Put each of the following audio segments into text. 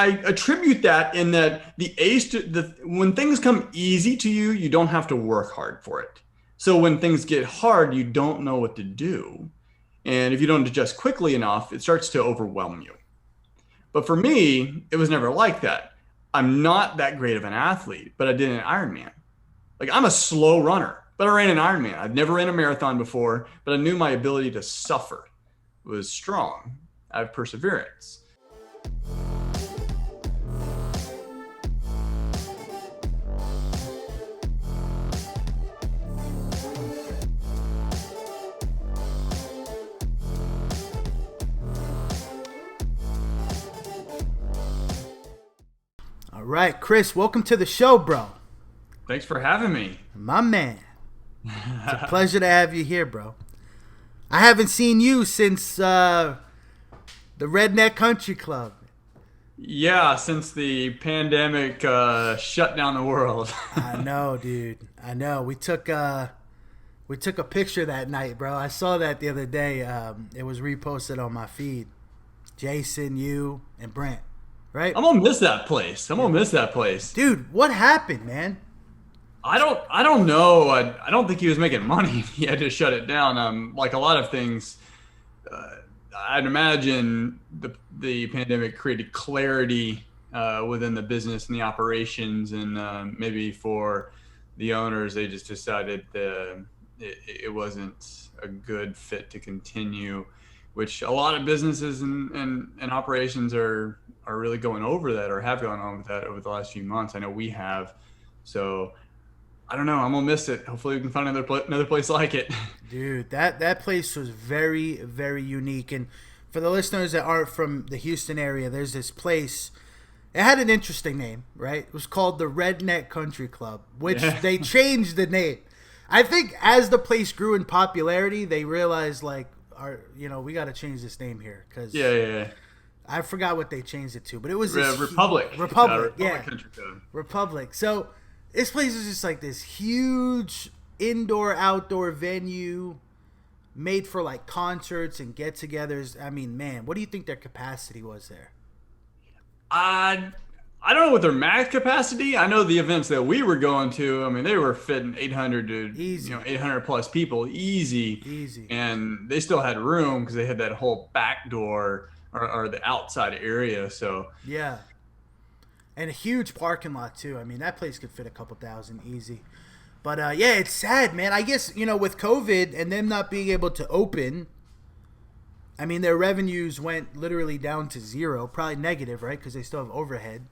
I attribute that in that when things come easy to you, you don't have to work hard for it. So when things get hard, you don't know what to do. And if you don't adjust quickly enough, it starts to overwhelm you. But for me, it was never like that. I'm not that great of an athlete, but I did an Ironman. Like I'm a slow runner, but I ran an Ironman. I've never ran a marathon before, but I knew my ability to suffer was strong. I have perseverance. All right, Chris, welcome to the show, bro. Thanks for having me. My man. It's a pleasure to have you here, bro. I haven't seen you since the Redneck Country Club. Yeah, since the pandemic shut down the world. I know, dude. I know. We took a picture that night, bro. I saw that the other day. It was reposted on my feed. Jason, you, and Brent, right? I'm gonna miss that place. I'm Yeah. gonna miss that place. Dude, what happened, man? I don't know. I don't think he was making money. He had to shut it down. Like a lot of things, uh, I'd imagine the pandemic created clarity within the business and the operations, and maybe for the owners, they just decided it wasn't a good fit to continue. Which a lot of businesses and operations are really going over that or have gone over that over the last few months. I know we have. So I don't know. I'm gonna miss it. Hopefully, we can find another place like it. Dude, that place was very, very unique. And for the listeners that aren't from the Houston area, there's this place. It had an interesting name, right? It was called the Redneck Country Club, which Yeah, they changed the name. I think as the place grew in popularity, they realized like, we got to change this name here because yeah. I forgot what they changed it to, but it was this Republic. Republic, Republic yeah, Country Code. Republic. So this place is just like this huge indoor outdoor venue made for like concerts and get-togethers. I mean, man, what do you think their capacity was there? I I don't know what their max capacity. I know the events that we were going to. I mean, they were fitting 800 to Easy, 800 plus people easy, easy. and they still had room because they had that whole back door or the outside area. So Yeah, and a huge parking lot too. I mean, that place could fit a couple thousand easy. But yeah, it's sad, man. I guess with COVID and them not being able to open, I mean, their revenues went literally down to zero, probably negative, right? Because they still have overhead.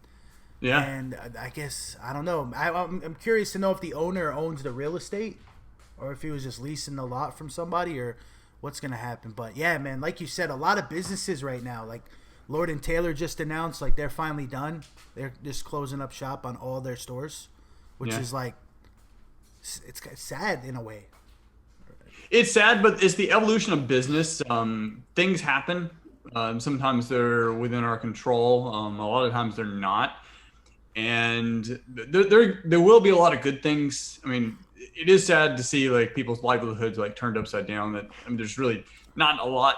yeah, And I guess I don't know. I'm curious to know if the owner owns the real estate, or if he was just leasing the lot from somebody, or what's gonna happen. But yeah, man, like you said, a lot of businesses right now, like Lord and Taylor just announced, like they're finally done. They're just closing up shop on all their stores, which yeah. is like it's sad in a way. It's sad, but it's the evolution of business. Things happen. Sometimes they're within our control. A lot of times they're not. And there will be a lot of good things. I mean, it is sad to see like people's livelihoods like turned upside down. That I mean, there's really not a lot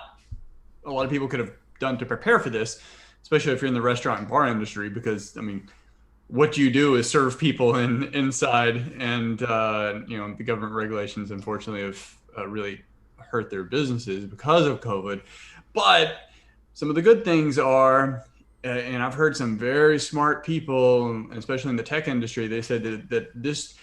of people could have done to prepare for this, especially if you're in the restaurant and bar industry. Because I mean, what you do is serve people inside, and the government regulations unfortunately have really hurt their businesses because of COVID. But some of the good things are, and I've heard some very smart people, especially in the tech industry, they said that this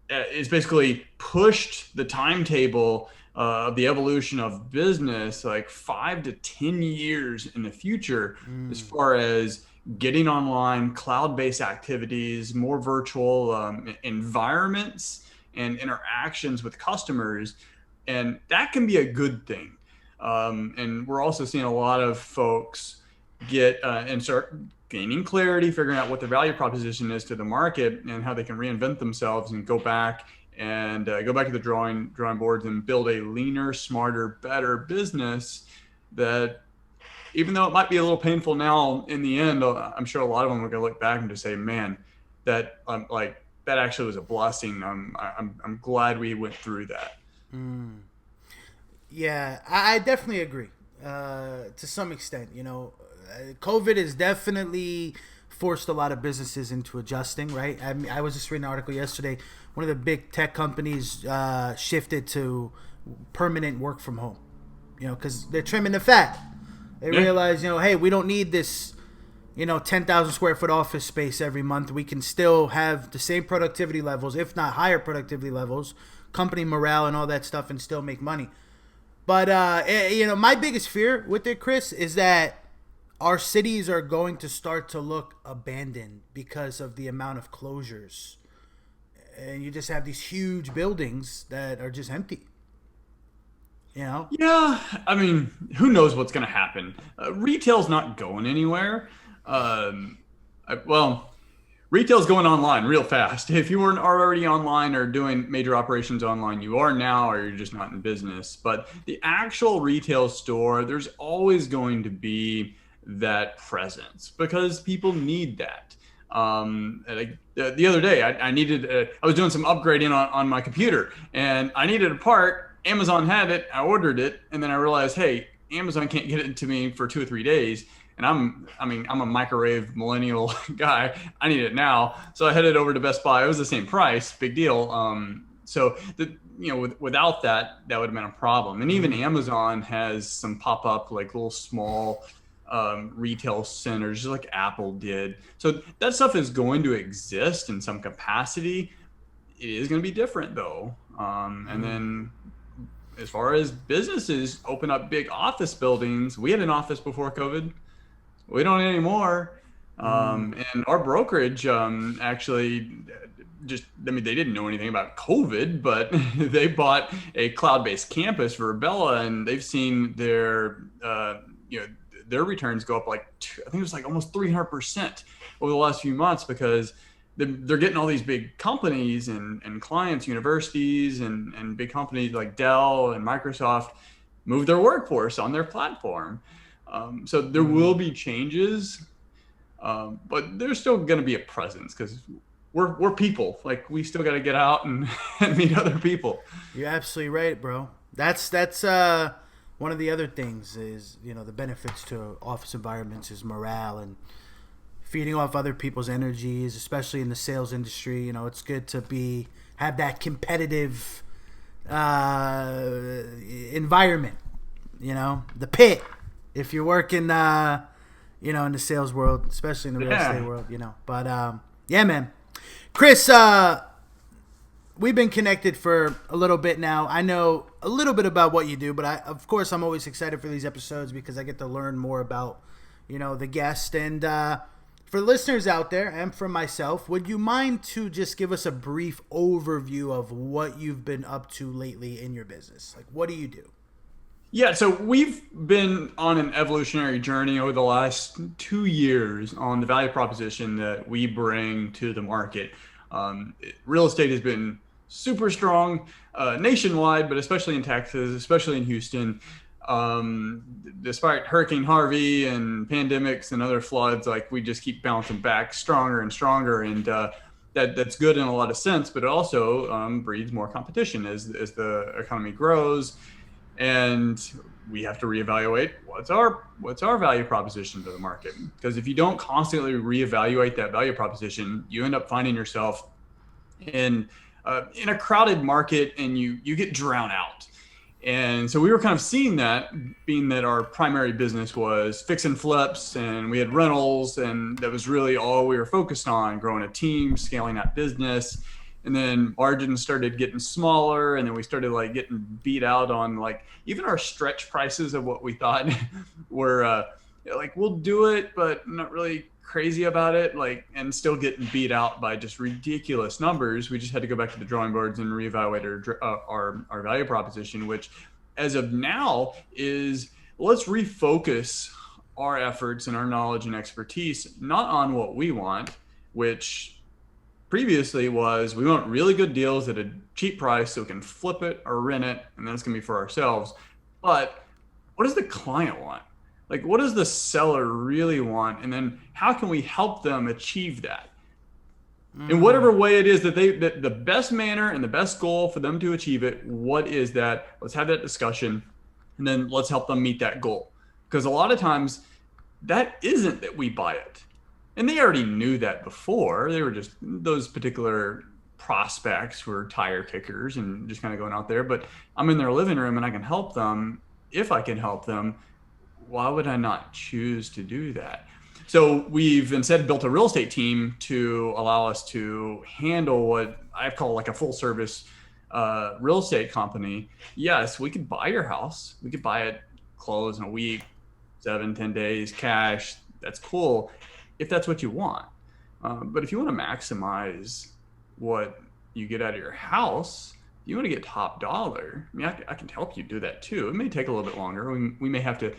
is basically pushed the timetable of the evolution of business like 5 to 10 years in the future, as Mm, far as getting online, cloud-based activities, more virtual environments and interactions with customers, and that can be a good thing. And we're also seeing a lot of folks get and start gaining clarity, figuring out what the value proposition is to the market and how they can reinvent themselves and go back to the drawing boards and build a leaner, smarter, better business that, even though it might be a little painful now, in the end, I'm sure a lot of them are going to look back and just say, "Man, that actually was a blessing. I'm glad we went through that." mm. Yeah, I definitely agree. To some extent, COVID has definitely forced a lot of businesses into adjusting, right? I mean, I was just reading an article yesterday. One of the big tech companies shifted to permanent work from home, because they're trimming the fat. They Yeah. realize, hey, we don't need this, 10,000 square foot office space every month. We can still have the same productivity levels, if not higher productivity levels, company morale and all that stuff, and still make money. But my biggest fear with it, Chris, is that our cities are going to start to look abandoned because of the amount of closures, and you just have these huge buildings that are just empty. You know? Yeah, I mean, who knows what's going to happen? Retail's not going anywhere. Um, well, retail's going online real fast. If you weren't already online or doing major operations online, you are now, or you're just not in business. But the actual retail store, there's always going to be that presence because people need that. The other day, I needed, I was doing some upgrading on my computer and I needed a part. Amazon had it. I ordered it. And then I realized, hey, Amazon can't get it to me for 2 or 3 days. And I'm a microwave millennial guy. I need it now. So I headed over to Best Buy. It was the same price, big deal. Without that, that would have been a problem. And even Amazon has some pop up, like little small retail centers, just like Apple did. So that stuff is going to exist in some capacity. It is going to be different though. And then as far as businesses open up big office buildings, we had an office before COVID. We don't anymore. And our brokerage actually they didn't know anything about COVID, but they bought a cloud-based campus for Bella, and they've seen their returns go up I think it was like almost 300% over the last few months because they're getting all these big companies and clients, universities and big companies like Dell and Microsoft move their workforce on their platform. So there will be changes, but there's still going to be a presence because we're people. Like we still got to get out and, and meet other people. You're absolutely right, bro. That's one of the other things is the benefits to office environments is morale and feeding off other people's energies, especially in the sales industry. It's good to have that competitive environment. The pit. If you're working, in the sales world, especially in the real estate world, But yeah, man, Chris, we've been connected for a little bit now. I know a little bit about what you do, but of course, I'm always excited for these episodes because I get to learn more about, the guest. And for listeners out there and for myself, would you mind to just give us a brief overview of what you've been up to lately in your business? Like, what do you do? Yeah, so we've been on an evolutionary journey over the last 2 years on the value proposition that we bring to the market. Real estate has been super strong nationwide, but especially in Texas, especially in Houston. Despite Hurricane Harvey and pandemics and other floods, like we just keep bouncing back stronger and stronger. And that's good in a lot of sense, but it also breeds more competition as the economy grows. And we have to reevaluate what's our value proposition to the market. Because if you don't constantly reevaluate that value proposition, you end up finding yourself in a crowded market and you get drowned out. And so we were kind of seeing that, being that our primary business was fix and flips and we had rentals, and that was really all we were focused on, growing a team, scaling that business. And then margins started getting smaller, and then we started getting beat out on even our stretch prices of what we thought were we'll do it, but not really crazy about it, and still getting beat out by just ridiculous numbers. We just had to go back to the drawing boards and reevaluate our value proposition, which as of now is let's refocus our efforts and our knowledge and expertise not on what we want, which previously was we want really good deals at a cheap price so we can flip it or rent it, and then it's going to be for ourselves. But what does the client want? What does the seller really want? And then how can we help them achieve that? In whatever way it is that the best manner and the best goal for them to achieve it, what is that? Let's have that discussion, and then let's help them meet that goal. Because a lot of times that isn't that we buy it. And they already knew that before. They were just those particular prospects were tire kickers and just kind of going out there. But I'm in their living room and I can help them. If I can help them, why would I not choose to do that? So we've instead built a real estate team to allow us to handle what I call like a full service real estate company. Yes, we could buy your house. We could buy it, close in a week, 7, 10 days, cash. That's cool if that's what you want. But if you want to maximize what you get out of your house, you want to get top dollar. I mean, I can help you do that too. It may take a little bit longer. We may have to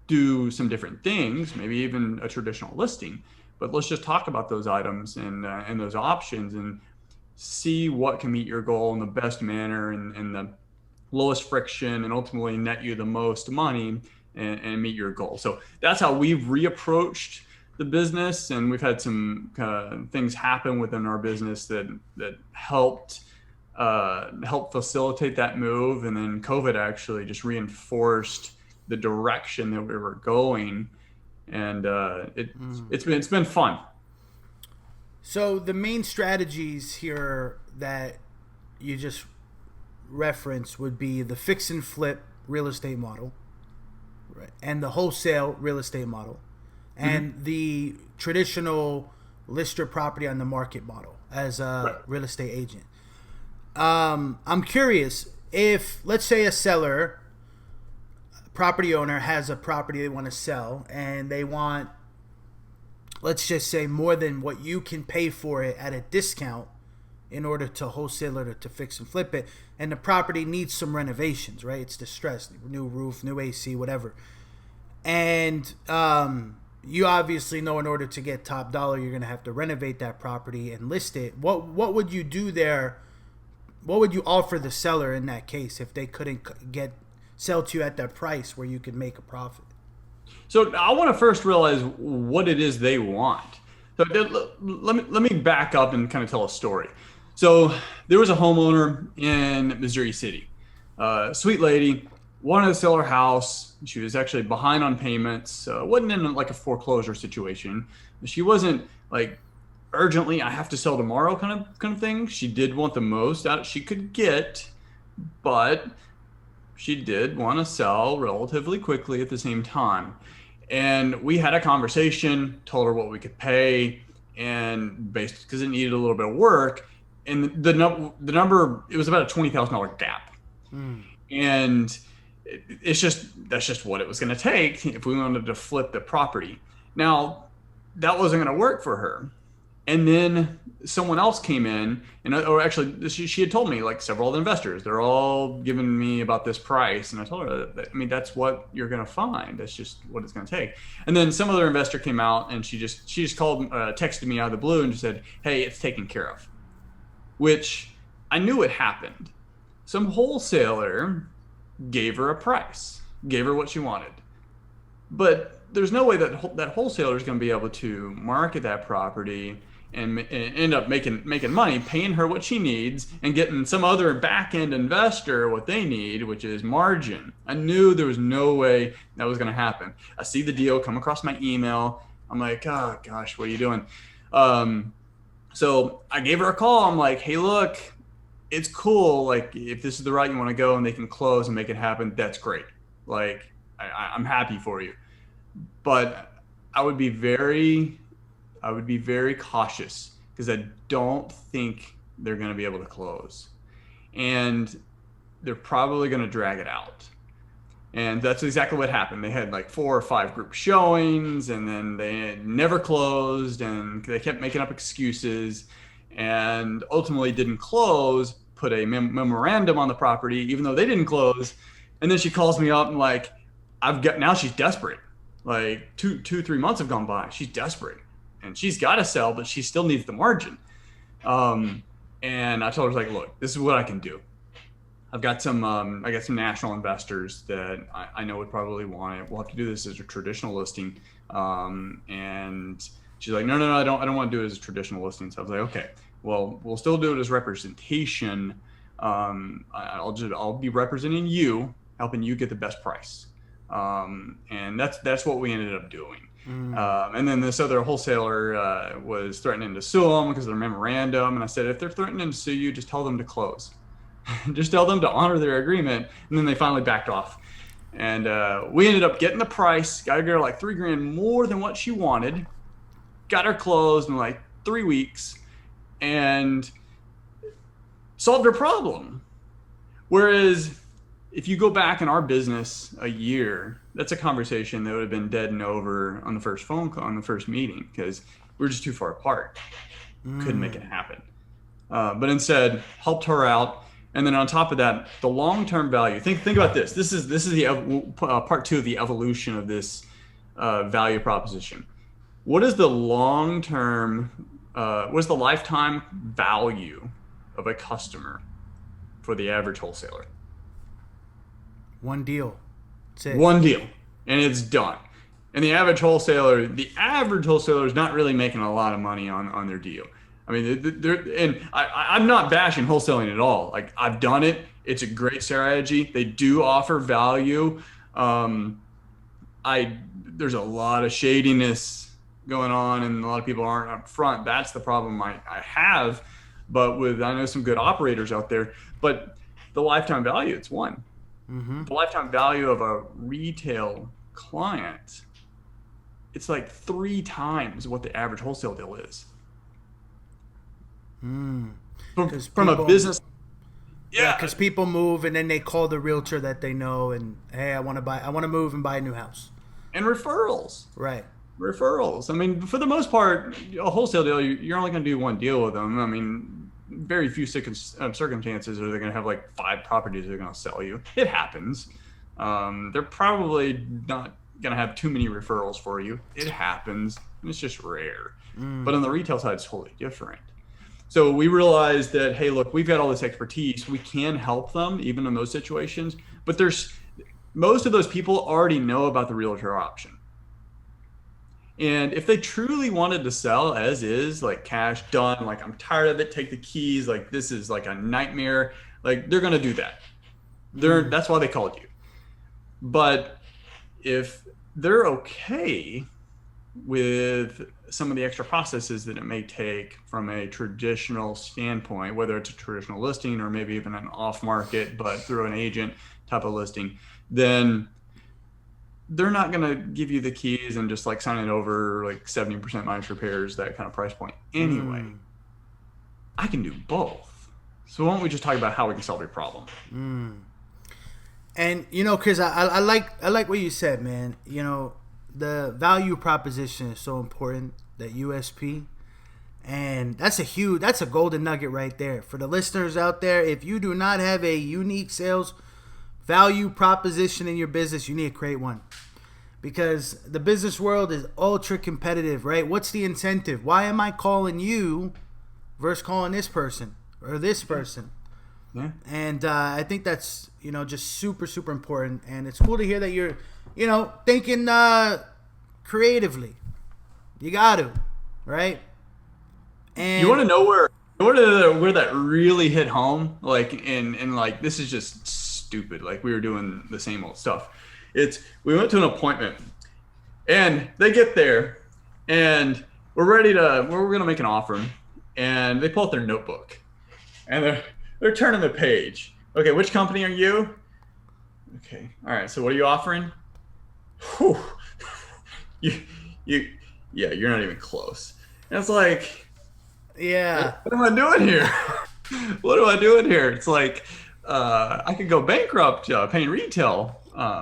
do some different things, maybe even a traditional listing. But let's just talk about those items and those options and see what can meet your goal in the best manner and the lowest friction and ultimately net you the most money and meet your goal. So that's how we've reapproached the business, and we've had some things happen within our business that helped facilitate that move. And then COVID actually just reinforced the direction that we were going, and it's been fun. So the main strategies here that you just referenced would be the fix and flip real estate model, right, and the wholesale real estate model, and Mm-hmm. the traditional list your property on the market model as Right. a real estate agent. I'm curious if, let's say, a seller, property owner has a property they want to sell, and they want, let's just say, more than what you can pay for it at a discount in order to wholesale it or to fix and flip it, and the property needs some renovations, right? It's distressed, new roof, new AC, whatever. And you obviously know in order to get top dollar, you're going to have to renovate that property and list it. What would you do there? What would you offer the seller in that case if they couldn't sell to you at that price where you could make a profit? So I want to first realize what it is they want. So let me back up and kind of tell a story. So there was a homeowner in Missouri City, sweet lady, wanted to sell her house. She was actually behind on payments. Wasn't in like a foreclosure situation. She wasn't like urgently, I have to sell tomorrow kind of thing. She did want the most out she could get, but she did want to sell relatively quickly at the same time. And we had a conversation, told her what we could pay, and based because it needed a little bit of work. And the number, it was about a $20,000 gap. Mm. And that's just what it was going to take if we wanted to flip the property. Now, that wasn't going to work for her. And then someone else came in, and or actually, she had told me like several other investors, they're all giving me about this price, and I told her that, I mean, that's what you're going to find. That's just what it's going to take. And then some other investor came out, and she just called, texted me out of the blue, and just said, "Hey, it's taken care of," which I knew it happened. Some wholesaler gave her a price, gave her what she wanted, but there's no way that wholesaler is going to be able to market that property and end up making money, paying her what she needs, and getting some other back end investor what they need, which is margin. I knew there was no way that was going to happen. I see the deal come across my email. I'm like, oh gosh, what are you doing? So I gave her a call. I'm like, hey, look, it's cool. Like, if this is the route you want to go and they can close and make it happen, that's great. Like, I'm happy for you. But I would be very cautious because I don't think they're going to be able to close, and they're probably going to drag it out. And that's exactly what happened. They had like 4 or 5 group showings, and then they never closed, and they kept making up excuses, and ultimately didn't close. Put a memorandum on the property, even though they didn't close. And then she calls me up and like, I've got, now she's desperate. Like 3 months have gone by. She's desperate, and she's got to sell, but she still needs the margin. And I told her, like, look, this is what I can do. I got some national investors that I know would probably want it. We'll have to do this as a traditional listing. And she's like, no, I don't want to do it as a traditional listing. So I was like, okay, well, we'll still do it as representation. I'll be representing you, helping you get the best price. And that's what we ended up doing. And then this other wholesaler was threatening to sue them because of their memorandum. And I said, if they're threatening to sue you, just tell them to close. Just tell them to honor their agreement. And then they finally backed off. And we ended up getting the price, got a girl like $3,000 more than what she wanted, got her closed in like 3 weeks, and solved her problem. Whereas if you go back in our business a year, that's a conversation that would have been dead and over on the first phone call, on the first meeting, because we were just too far apart. Couldn't make it happen. But instead, helped her out. And then on top of that, the long-term value. Think about this. This is the part two of the evolution of this value proposition. What is the long-term? What is the lifetime value of a customer for the average wholesaler? One deal. That's it. One deal, and it's done. And the average wholesaler is not really making a lot of money on their deal. I mean, I'm not bashing wholesaling at all. Like, I've done it. It's a great strategy. They do offer value. There's a lot of shadiness going on, and a lot of people aren't up front. That's the problem I have. But I know some good operators out there. But the lifetime value, it's one. The lifetime value of a retail client, it's like 3 times what the average wholesale deal is. From a business, yeah, because people move and then they call the realtor that they know, and hey, I want to move and buy a new house. And referrals, right? Referrals. I mean, for the most part, a wholesale deal, you're only going to do one deal with them. I mean, very few circumstances are they going to have like 5 properties they're going to sell you. It happens. They're probably not going to have too many referrals for you. It happens. It's just rare. But on the retail side, it's totally different. So we realized that, hey, look, we've got all this expertise. We can help them even in those situations. But most of those people already know about the realtor option. And if they truly wanted to sell as is, like cash done, like I'm tired of it, take the keys, like this is like a nightmare, like they're going to do that. That's why they called you. But if they're okay with some of the extra processes that it may take from a traditional standpoint, whether it's a traditional listing or maybe even an off market, but through an agent type of listing, then they're not going to give you the keys and just like sign it over like 70% minus repairs, that kind of price point. Anyway, I can do both. So why don't we just talk about how we can solve your problem? And, you know, because I like what you said, man. You know, the value proposition is so important, that USP. And that's a golden nugget right there. For the listeners out there, if you do not have a unique sales value proposition in your business, you need to create one. Because the business world is ultra competitive, right? What's the incentive? Why am I calling you versus calling this person or this person? Yeah. And I think that's, you know, just super, super important. And it's cool to hear that you're, you know, thinking creatively. You got to, right? And you want to know where that really hit home? Like, and like, this is just stupid. Like, we were doing the same old stuff. We went to an appointment, and they get there, and we're going to make an offer, and they pull out their notebook, and they're turning the page. Okay, which company are you? Okay, all right. So what are you offering? Whew. You're not even close. And it's like, yeah, what am I doing here? What am I doing here? It's like, I could go bankrupt paying retail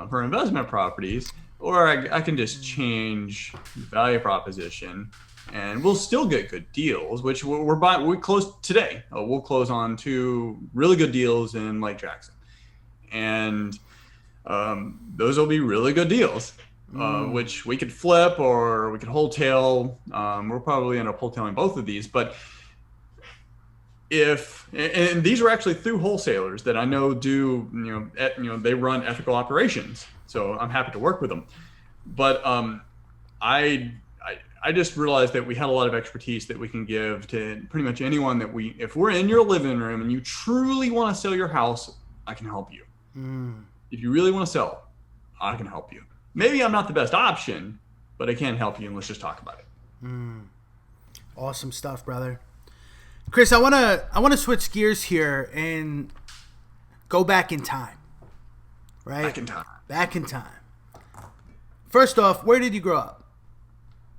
for investment properties, or I can just change the value proposition, and we'll still get good deals, which we're buying. We closed today. We'll close on 2 really good deals in Lake Jackson, and those will be really good deals, which we could flip or we could wholesale. We'll probably end up wholesaling both of these, but and these are actually through wholesalers that I know do, they run ethical operations. So I'm happy to work with them. But I just realized that we had a lot of expertise that we can give to pretty much anyone if we're in your living room and you truly want to sell your house, I can help you. If you really want to sell, I can help you. Maybe I'm not the best option, but I can help you, and let's just talk about it. Awesome stuff, brother. Chris, I wanna switch gears here and go back in time. Right? Back in time. Back in time. First off, where did you grow up?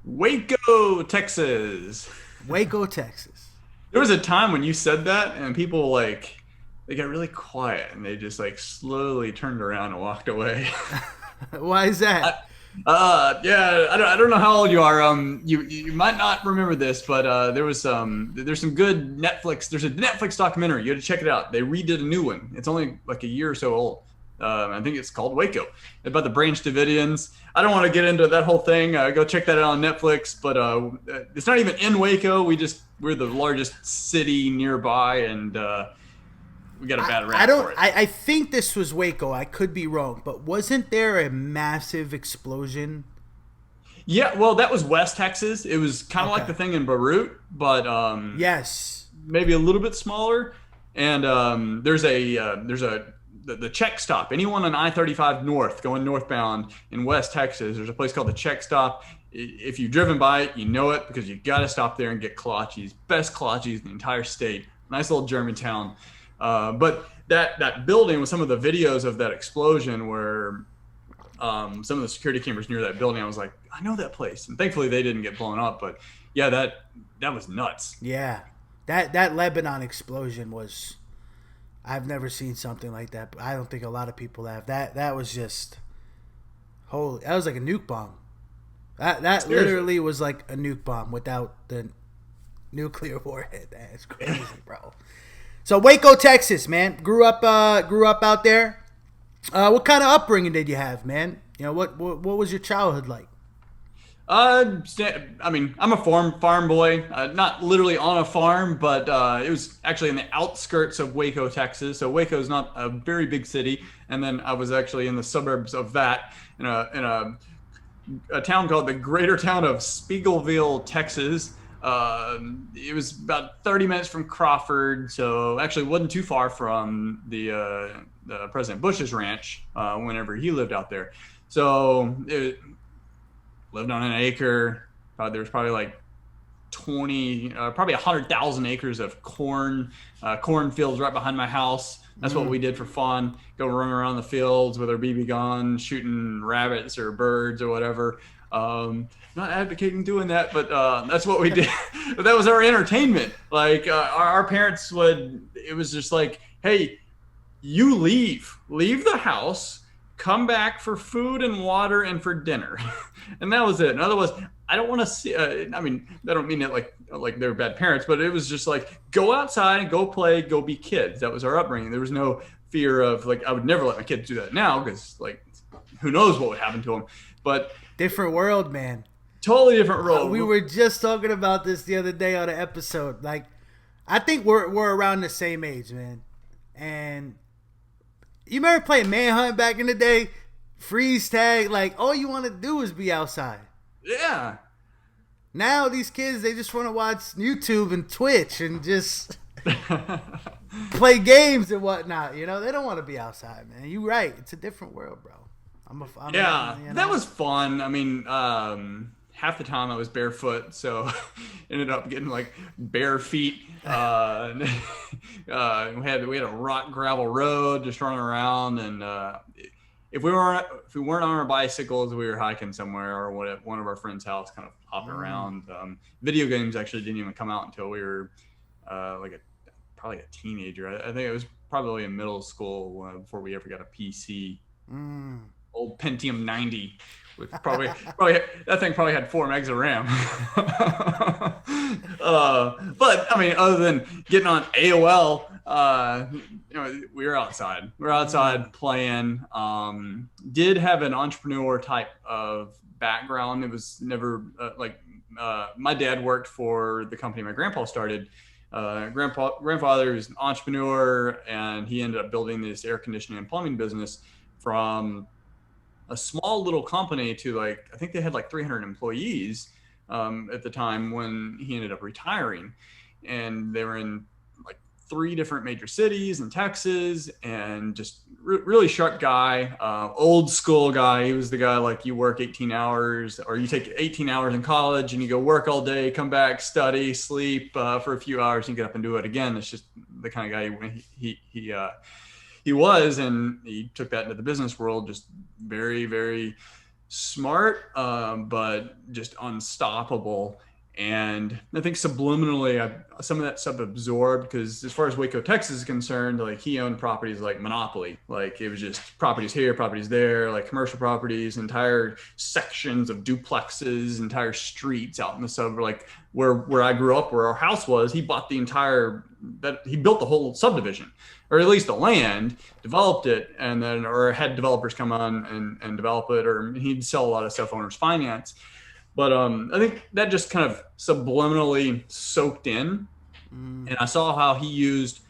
Waco, Texas. Waco, Texas. There was a time when you said that, and people like they got really quiet, and they just like slowly turned around and walked away. Why is that? Yeah, I don't know how old you are. You might not remember this, but there's some good Netflix. There's a Netflix documentary. You got to check it out. They redid a new one. It's only like a year or so old. I think it's called Waco, about the Branch Davidians. I don't want to get into that whole thing. Go check that out on Netflix. But it's not even in Waco. We're the largest city nearby, and we got a bad rap I don't. for it. I think this was Waco. I could be wrong, but wasn't there a massive explosion? Yeah, well, that was West Texas. It was kind of like Okay. the thing in Beirut, but Yes. maybe a little bit smaller. And there's the check stop. Anyone on I-35 north going northbound in West Texas, there's a place called the check stop. If you've driven by it, you know it because you got to stop there and get kolaches. Best kolaches in the entire state. Nice little Germantown. But that building with some of the videos of that explosion where some of the security cameras near that building, I was like, I know that place. And thankfully they didn't get blown up. But yeah, that was nuts. Yeah. That Lebanon explosion was. I've never seen something like that. But I don't think a lot of people have. That was just. Holy. That was like a nuke bomb. That Seriously. literally was like a nuke bomb without the nuclear warhead. That's crazy, bro. So Waco, Texas, man. Grew up out there. What kind of upbringing did you have, man? You know, what was your childhood like? I mean, I'm a farm boy. Not literally on a farm, but it was actually in the outskirts of Waco, Texas. So Waco is not a very big city, and then I was actually in the suburbs of that in a town called the Greater Town of Spiegelville, Texas. It was about 30 minutes from Crawford, so actually wasn't too far from the President Bush's ranch whenever he lived out there. So it lived on an acre. There was probably like 100,000 acres of cornfields right behind my house. That's what we did for fun. Go run around the fields with our BB gun, shooting rabbits or birds or whatever. Not advocating doing that, but that's what we did. But that was our entertainment. Like our parents would. It was just like, hey, you leave the house, come back for food and water and for dinner, and that was it. And otherwise, I don't want to see. I mean, I don't mean it like they were bad parents, but it was just like go outside and go play, go be kids. That was our upbringing. There was no fear of like I would never let my kids do that now because like who knows what would happen to them. But Different world, man. totally different role. We were just talking about this the other day on an episode. Like, I think we're around the same age, man. And you remember playing Manhunt back in the day? Freeze tag. Like, all you want to do is be outside. Yeah. Now these kids, they just want to watch YouTube and Twitch and just play games and whatnot. You know, they don't want to be outside, man. You're right. It's a different world, bro. Yeah, you know? that was fun. I mean, half the time I was barefoot, so ended up getting like bare feet. We had a rock gravel road just running around, and if we weren't on our bicycles, we were hiking somewhere or what at one of our friends' house, kind of hopping around. Video games actually didn't even come out until we were probably a teenager. I think it was probably in middle school before we ever got a PC. Old Pentium 90 with probably that thing probably had 4 megs of RAM. But I mean, other than getting on AOL, we were outside. We were outside playing. Did have an entrepreneur type of background. It was never my dad worked for the company my grandpa started. Grandfather was an entrepreneur, and he ended up building this air conditioning and plumbing business from a small little company to like I think they had like 300 employees at the time when he ended up retiring, and they were in like three different major cities in Texas, and just really sharp guy, old school guy. He was the guy like you work 18 hours or you take 18 hours in college and you go work all day, come back, study, sleep for a few hours, and you get up and do it again. It's just the kind of guy he was, and he took that into the business world. Just very, very smart, but just unstoppable. And I think subliminally, some of that stuff absorbed because as far as Waco, Texas is concerned, like he owned properties like Monopoly. Like it was just properties here, properties there, like commercial properties, entire sections of duplexes, entire streets out in the suburb, like where I grew up, where our house was. He bought the entire that he built the whole subdivision, or at least the land, developed it, and then or had developers come on and develop it, or he'd sell a lot of stuff owner's finance. But I think that just kind of subliminally soaked in, and I saw how he used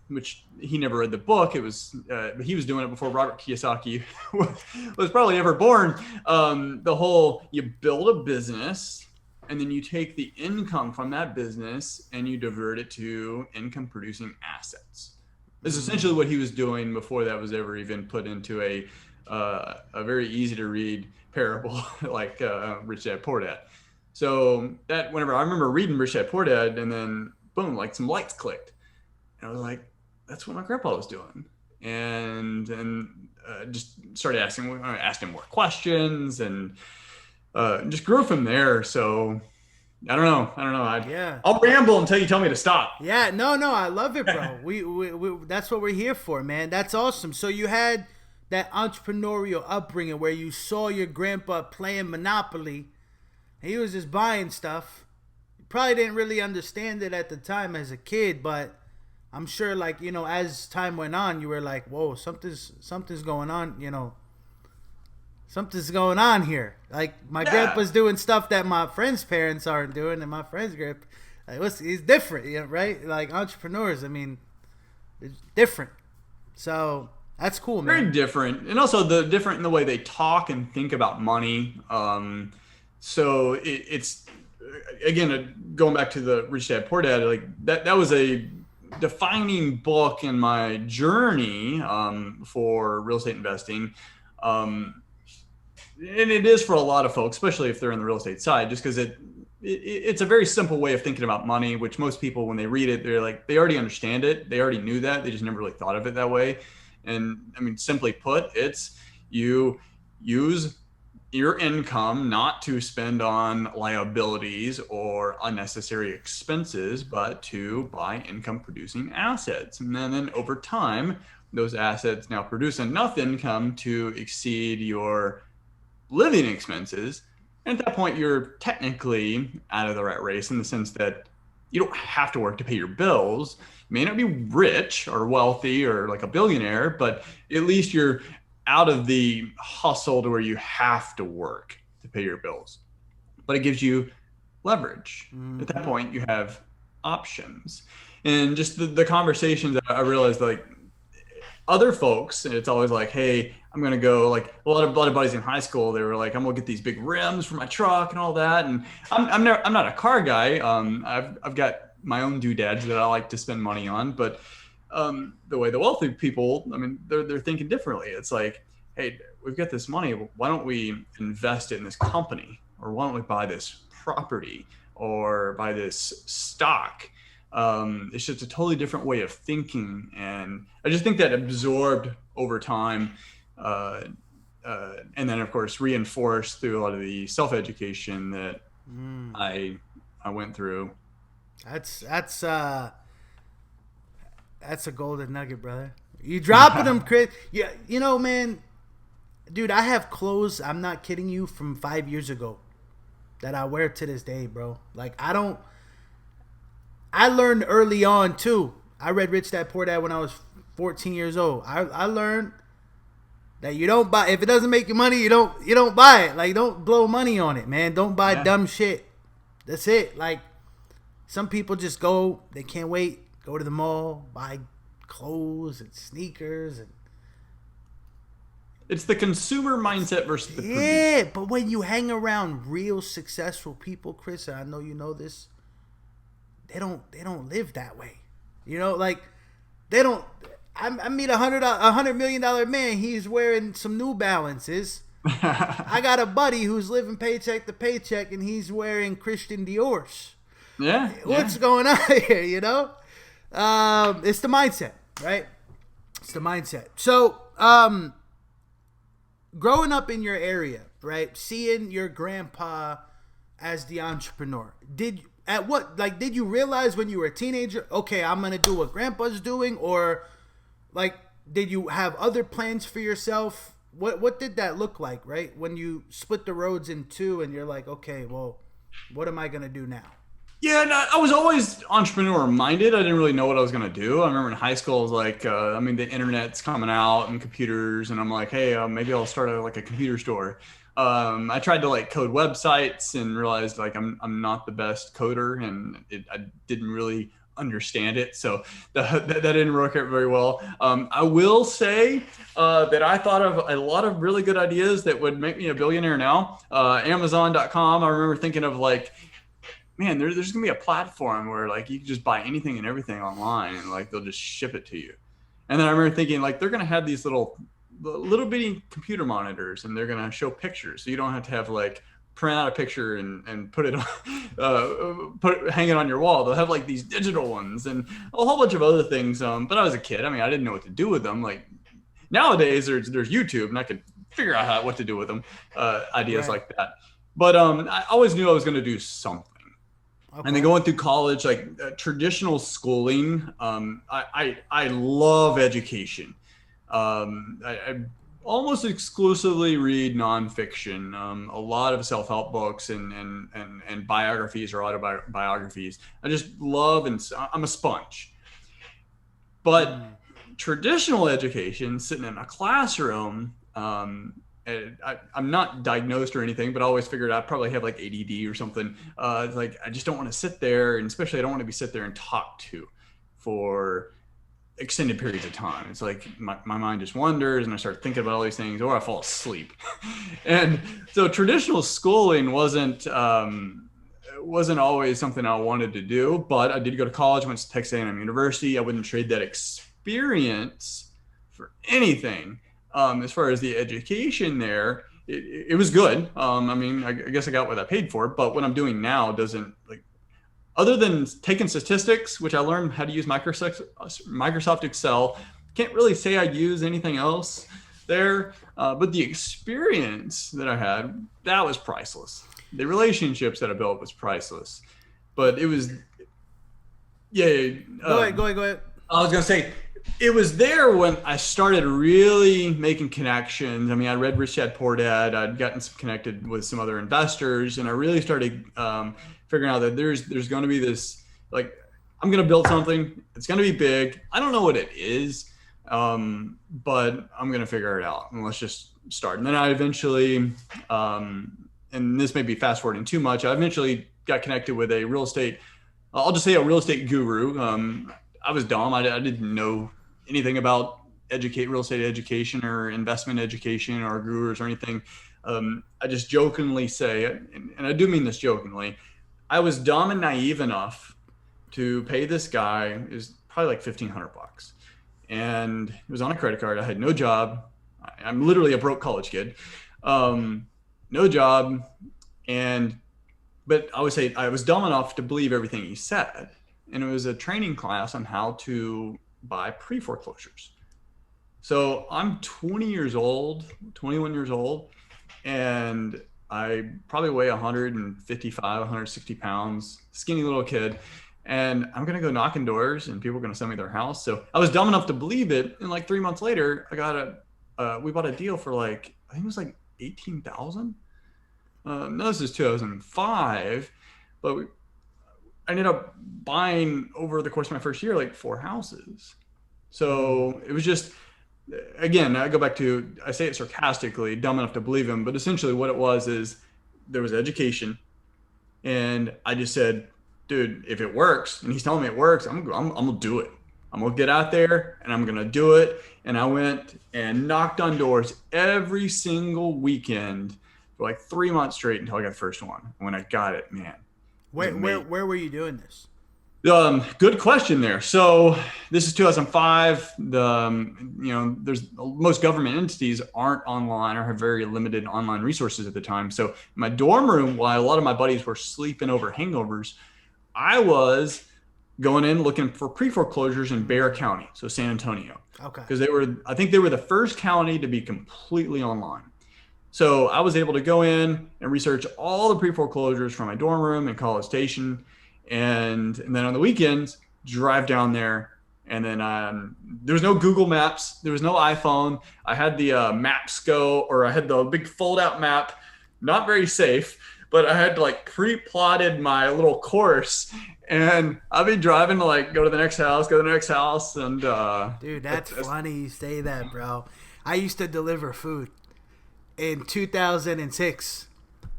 which he never read the book. It was he was doing it before Robert Kiyosaki was probably ever born. The whole you build a business, and then you take the income from that business and you divert it to income producing assets. This is essentially what he was doing before that was ever even put into a very easy to read parable like Rich Dad Poor Dad. So that whenever I remember reading Rich Dad Poor Dad, and then boom, like some lights clicked, and I was like, that's what my grandpa was doing, and just started asking more questions, and just grew from there. So I don't know. Yeah. I'll ramble until you tell me to stop. Yeah, no, I love it, bro. We that's what we're here for, man. That's awesome. So you had that entrepreneurial upbringing where you saw your grandpa playing Monopoly. He was just buying stuff. You probably didn't really understand it at the time as a kid, but I'm sure, like, you know, as time went on, you were like, whoa, something's going on, you know. Something's going on here. Like, my grandpa's doing stuff that my friends' parents aren't doing, and my friend's grandpa, like, he's different, you know, right? Like, entrepreneurs, I mean, it's different. So that's cool, man. Very different, and also the different in the way they talk and think about money. So it's again going back to the Rich Dad Poor Dad, like that was a defining book in my journey for real estate investing. And it is for a lot of folks, especially if they're in the real estate side, just because it's a very simple way of thinking about money, which most people, when they read it, they're like, they already understand it. They already knew that. They just never really thought of it that way. And I mean, simply put, it's you use your income not to spend on liabilities or unnecessary expenses, but to buy income producing assets. And then over time, those assets now produce enough income to exceed your living expenses. And at that point, you're technically out of the rat race in the sense that you don't have to work to pay your bills. You may not be rich or wealthy or like a billionaire, but at least you're out of the hustle to where you have to work to pay your bills. But it gives you leverage. At that point, you have options. And just the conversations, I realized, like, other folks, and it's always like, hey, I'm gonna go, like a lot of buddies in high school, they were like, I'm gonna get these big rims for my truck and all that. And I'm not a car guy. I've got my own doodads that I like to spend money on, but the way the wealthy people, I mean, they're thinking differently. It's like, hey, we've got this money, why don't we invest it in this company, or why don't we buy this property or buy this stock? It's just a totally different way of thinking, and I just think that absorbed over time, and then of course reinforced through a lot of the self-education that I went through. That's a golden nugget, brother. You dropping them, Chris? Yeah, you know, man, dude, I have clothes. I'm not kidding you, from 5 years ago that I wear to this day, bro. Like, I learned early on too. I read Rich Dad Poor Dad when I was 14 years old. I learned that you don't buy, if it doesn't make you money, you don't buy it. Like, don't blow money on it, man. Don't buy dumb shit. That's it. Like, some people just go, they can't wait, go to the mall, buy clothes and sneakers, and it's the consumer mindset versus the producer. Yeah, but when you hang around real successful people, Chris, and I know you know this, they don't live that way. You know, like they don't. I meet $100 million man. He's wearing some New Balances. I got a buddy who's living paycheck to paycheck, and he's wearing Christian Dior's. Yeah, yeah. What's going on here? You know, it's the mindset, right? It's the mindset. So, growing up in your area, right? Seeing your grandpa as the entrepreneur, did you realize when you were a teenager? Okay, I'm gonna do what grandpa's doing, or like did you have other plans for yourself? What did that look like, right? When you split the roads in two, and you're like, okay, well, what am I gonna do now? Yeah, no, I was always entrepreneur minded. I didn't really know what I was gonna do. I remember in high school, I was like, I mean, the internet's coming out and computers, and I'm like, hey, maybe I'll start like a computer store. I tried to like code websites and realized like I'm not the best coder, and I didn't really understand it, so that didn't work out very well. I will say that I thought of a lot of really good ideas that would make me a billionaire now. Amazon.com. I remember thinking of like, man, there's gonna be a platform where like you can just buy anything and everything online, and like they'll just ship it to you. And then I remember thinking like they're gonna have these little bitty computer monitors, and they're gonna show pictures, so you don't have to have like print out a picture and put it on, hang it on your wall. They'll have like these digital ones and a whole bunch of other things. But I was a kid. I mean, I didn't know what to do with them. Like nowadays, there's YouTube, and I could figure out what to do with them. Ideas Right. like that. But I always knew I was going to do something. And then Okay. going through college, like traditional schooling, I love education. I almost exclusively read nonfiction, a lot of self help books and biographies or autobiographies. I just love, and I'm a sponge. But Mm. traditional education, sitting in a classroom, I'm not diagnosed or anything, but I always figured I probably have like ADD or something. Like I just don't want to sit there, and especially I don't want to be sit there and talk to for extended periods of time. It's like my mind just wanders, and I start thinking about all these things, or I fall asleep. And so traditional schooling wasn't always something I wanted to do, but I did go to college, went to Texas A&M University. I wouldn't trade that experience for anything. As far as the education there, it was good. I mean, I guess I got what I paid for, but what I'm doing now doesn't like, other than taking statistics, which I learned how to use Microsoft Excel, can't really say I use anything else there. But the experience that I had, that was priceless. The relationships that I built was priceless. But it was, yeah. Go ahead. Go ahead. Go ahead. I was gonna say it was there when I started really making connections. I mean, I read Rich Dad Poor Dad. I'd gotten some connected with some other investors, and I really started figuring out that there's going to be this like I'm going to build something. It's going to be big. I don't know what it is, but I'm going to figure it out, and let's just start. And then I eventually, and this may be fast forwarding too much. I eventually got connected with a real estate. I'll just say a real estate guru. I was dumb. I didn't know anything about educate real estate education or investment education or gurus or anything. I just jokingly say, and I do mean this jokingly, I was dumb and naive enough to pay this guy is probably like $1,500, and it was on a credit card. I had no job. I'm literally a broke college kid, no job, and but I would say I was dumb enough to believe everything he said, and it was a training class on how to buy pre foreclosures. So I'm 20 years old, 21 years old, and I probably weigh 155, 160 pounds, skinny little kid. And I'm going to go knocking doors, and people are going to send me their house. So I was dumb enough to believe it. And like 3 months later, we bought a deal for like, I think it was like 18,000. No, this is 2005, but I ended up buying over the course of my first year, like 4 houses. Mm. So it was just, again, I go back to, I say it sarcastically, dumb enough to believe him, but essentially what it was is there was education, and I just said, dude, if it works, and he's telling me it works, I'm gonna do it. I'm gonna get out there and I'm gonna do it. And I went and knocked on doors every single weekend for like 3 months straight until I got the first one. And when I got it, man, it was Where amazing. where were you doing this? Good question there. So this is 2005. There's most government entities aren't online or have very limited online resources at the time. So in my dorm room, while a lot of my buddies were sleeping over hangovers, I was going in looking for pre-foreclosures in Bexar Mm, County, so San Antonio, okay. because I think they were the first county to be completely online. So I was able to go in and research all the pre-foreclosures from my dorm room in College Station, and then on the weekends drive down there. And then there was no Google Maps, there was no iPhone. I had the Maps Go, or I had the big fold-out map, not very safe, but I had like pre-plotted my little course, and I'd be driving to like go to the next house, go to the next house, and Dude, that's that's funny you say that, bro. I used to deliver food in 2006,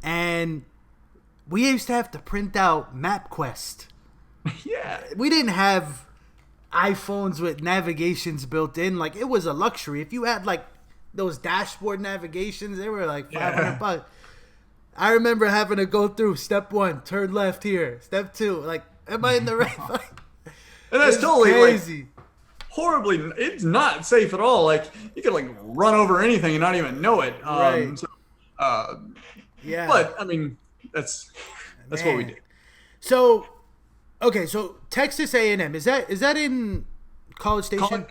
and we used to have to print out MapQuest. yeah, We didn't have iPhones with navigations built in. Like, it was a luxury. If you had like those dashboard navigations, they were like 500 yeah. bucks. I remember having to go through step 1, turn left here. Step 2, like, am I in the right? And that's It's totally like crazy. horribly, it's not safe at all. Like you could like run over anything and not even know it. Right. Uh Yeah. but I mean that's what we Man. did. So, okay, so Texas A&M, is that in College College, Station?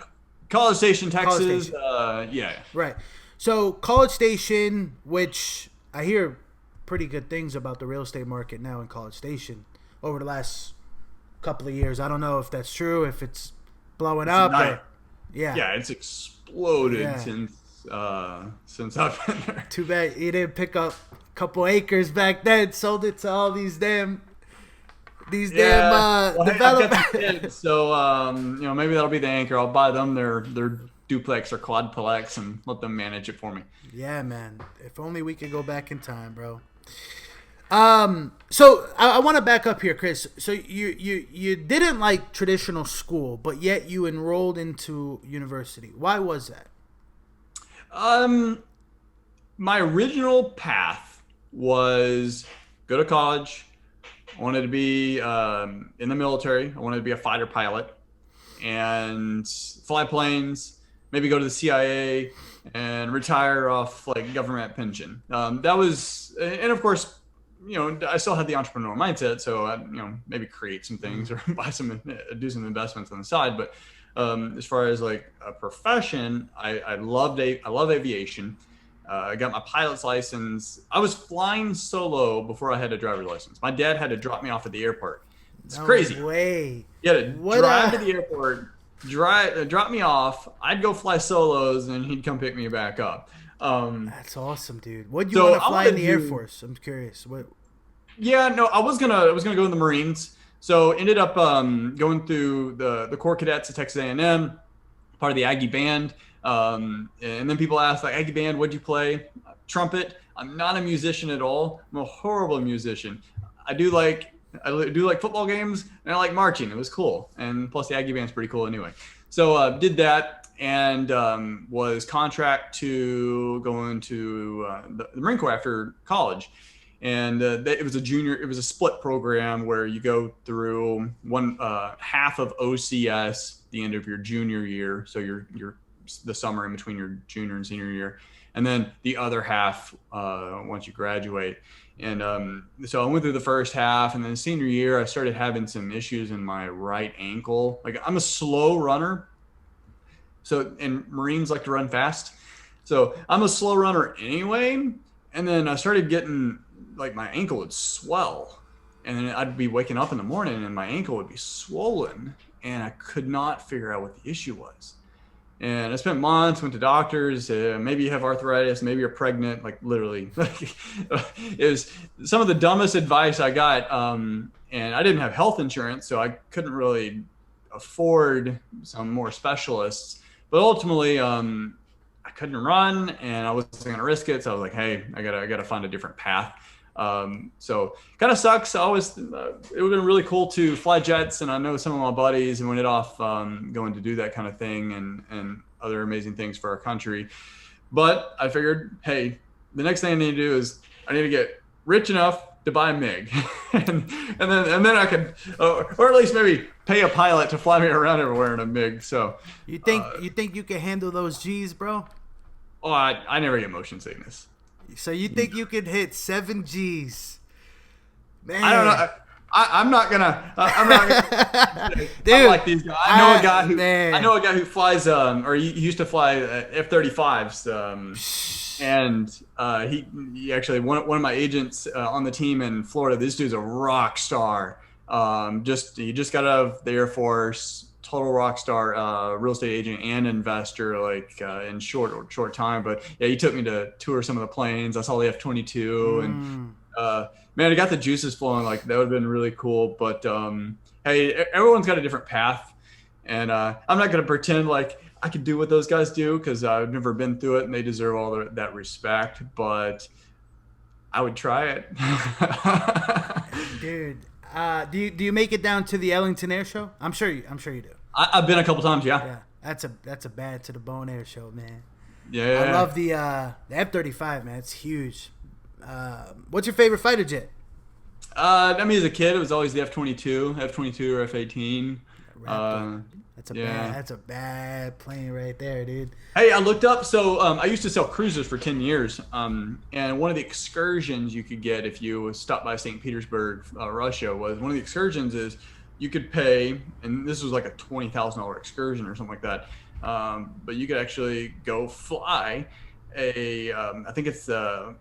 College Station, College Texas. Station. Yeah. Right. So College Station, which I hear pretty good things about the real estate market now in College Station over the last couple of years. I don't know if that's true, if it's blowing It's up not, or yeah. yeah, it's exploded Yeah. since I've been there. Too bad you didn't pick up a couple acres back then, sold it to all these damn Yeah. Well, hey, I've got some developers. kids, so maybe that'll be the anchor. I'll buy them their duplex or quadplex and let them manage it for me. Yeah, man. If only we could go back in time, bro. So I want to back up here, Chris. So you didn't like traditional school, but yet you enrolled into university. Why was that? Um, my original path was go to college. I wanted to be in the military. I wanted to be a fighter pilot and fly planes, maybe go to the CIA and retire off like government pension. That was, and of course, I still had the entrepreneurial mindset, so I, maybe create some things or buy some, do some investments on the side. But as far as like a profession, I love aviation. I got my pilot's license. I was flying solo before I had a driver's license. My dad had to drop me off at the airport. It's No crazy. way. He had to What drive to the airport, drop me off. I'd go fly solos, and he'd come pick me back up. That's awesome, dude. What do you So want to I fly want in to the Air do. Force? I'm curious. What? Yeah, no, I was gonna go in the Marines. So ended up going through the Corps Cadets at Texas A&M, part of the Aggie band. And then people ask like, Aggie band, what'd you play? Trumpet. I'm not a musician at all. I'm a horrible musician. I do like I do like football games, and I like marching. It was cool, and plus the Aggie band's pretty cool anyway. So did that, and was contract to go into the Marine Corps after college. And it was a split program where you go through one half of OCS the end of your junior year, so your the summer in between your junior and senior year, and then the other half once you graduate. And so I went through the first half, and then senior year I started having some issues in my right ankle. Like I'm a slow runner, so and Marines like to run fast, so I'm a slow runner anyway. And then I started getting like my ankle would swell, and then I'd be waking up in the morning and my ankle would be swollen, and I could not figure out what the issue was. And I spent months, went to doctors. Maybe you have arthritis, maybe you're pregnant. Like literally, it was some of the dumbest advice I got. And I didn't have health insurance, so I couldn't really afford some more specialists. But ultimately, I couldn't run, and I wasn't going to risk it. So I was like, hey, I gotta find a different path. So kind of sucks. I always, it would have been really cool to fly jets. And I know some of my buddies and went off, going to do that kind of thing and other amazing things for our country. But I figured, hey, the next thing I need to do is I need to get rich enough to buy a MiG, and then I could, or at least maybe pay a pilot to fly me around everywhere in a MiG. So, You think you can handle those G's, bro? oh, I never get motion sickness. So you think you could hit 7 G's? Man. I don't know. I'm not gonna. I'm not gonna. Dude, I'm like these guys. man. I know a guy who flies. Or he used to fly F-35s. And he actually one of my agents on the team in Florida. This dude's a rock star. He just got out of the Air Force. Total rock star, real estate agent and investor, like in short time. But yeah, he took me to tour some of the planes. I saw the F-22 and. Man, I got the juices flowing. Like that would have been really cool. But hey, everyone's got a different path, and I'm not gonna pretend like I could do what those guys do because I've never been through it, and they deserve all that respect. But I would try it. Dude, do you make it down to the Ellington Air Show? I'm sure you do. I've been a couple times. Yeah. Yeah, that's a bad to the bone air show, man. Yeah. I love the F-35, man. It's huge. What's your favorite fighter jet? I mean, as a kid, it was always the F-22 or F-18. That's a bad plane right there, dude. Hey, I looked up. So I used to sell cruises for 10 years. And one of the excursions you could get if you stopped by St. Petersburg, Russia, was one of the excursions is you could pay, and this was like a $20,000 excursion or something like that. But you could actually go fly I think it's a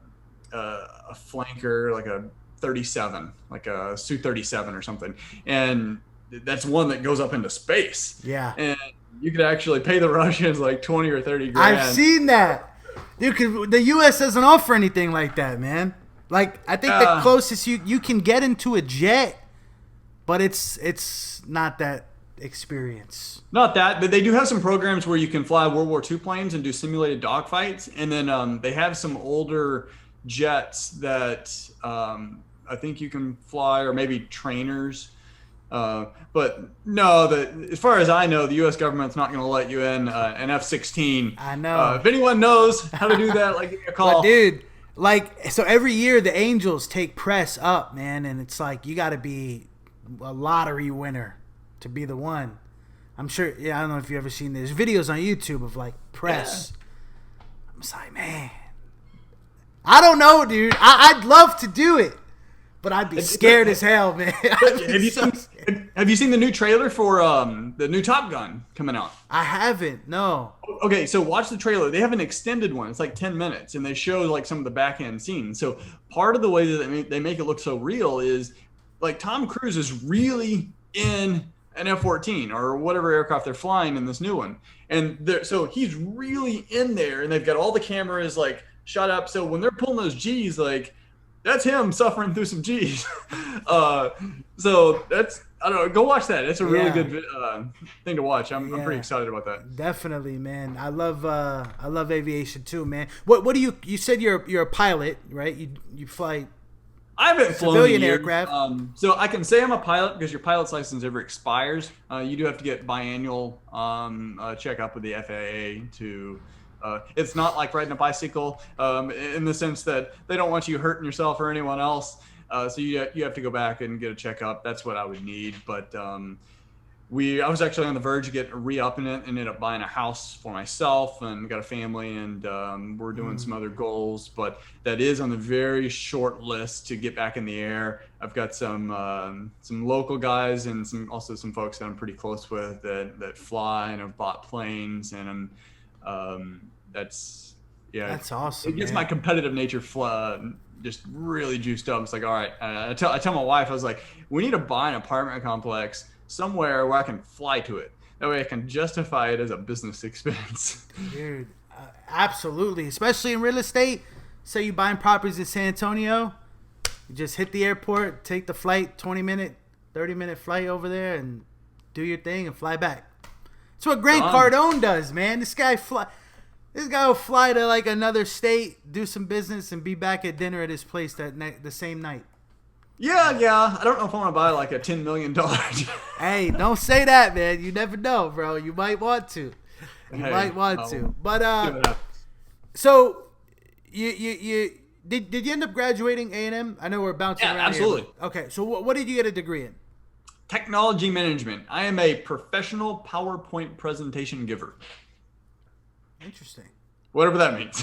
flanker, like a 37, like a Su-37 or something, and that's one that goes up into space. Yeah, and you could actually pay the Russians like 20 or 30 grand. I've seen that. Dude, the U.S. doesn't offer anything like that, man. Like I think the closest you can get into a jet, but it's not that experience. Not that, but they do have some programs where you can fly World War II planes and do simulated dogfights, and then they have some older jets that I think you can fly, or maybe trainers. But no, as far as I know, the U.S. government's not going to let you in an F-16. I know. If anyone knows how to do that, like, give me a call. But dude, like, so every year the Angels take press up, man, and it's like you got to be a lottery winner to be the one. I'm sure. Yeah, I don't know if you ever seen this videos on YouTube of like press. Yeah. I'm just like, man, I don't know, dude. I'd love to do it, but I'd be scared as hell, man. Have you seen the new trailer for the new Top Gun coming out? I haven't. No. Okay, so watch the trailer. They have an extended one. It's like 10 minutes, and they show like some of the back end scenes. So part of the way that they make it look so real is like Tom Cruise is really in an F-14 or whatever aircraft they're flying in this new one, and so he's really in there, and they've got all the cameras like shot up. So when they're pulling those G's, like that's him suffering through some G's. So that's, I don't know. Go watch that. It's a really good thing to watch. I'm pretty excited about that. Definitely, man. I love aviation too, man. What do you said you're a pilot, right? You fly. I haven't flown civilian aircraft. So I can say I'm a pilot because your pilot's license never expires. You do have to get biannual checkup with the FAA to. It's not like riding a bicycle in the sense that they don't want you hurting yourself or anyone else. So you have to go back and get a checkup. That's what I would need. But I was actually on the verge of getting re-upping it and ended up buying a house for myself and got a family, and we're doing some other goals. But that is on the very short list to get back in the air. I've got some local guys and also some folks that I'm pretty close with that fly and have bought planes, and that's awesome. It gets my competitive nature just really juiced up. It's like, all right, I tell my wife, I was like, we need to buy an apartment complex somewhere where I can fly to it. That way I can justify it as a business expense. Dude, absolutely. Especially in real estate. Say you're buying properties in San Antonio. You just hit the airport, take the flight, 20-minute, 30-minute flight over there, and do your thing and fly back. That's what Grant Cardone does, man. This guy will fly to like another state, do some business, and be back at dinner at his place the same night. Yeah. I don't know if I want to buy like a $10 million. Hey, don't say that, man. You never know, bro. You might want to. But so you Did you end up graduating A&M? I know we're bouncing Yeah, around here. absolutely. Okay, so what did you get a degree in? Technology management. I am a professional PowerPoint presentation giver, Interesting. whatever that means.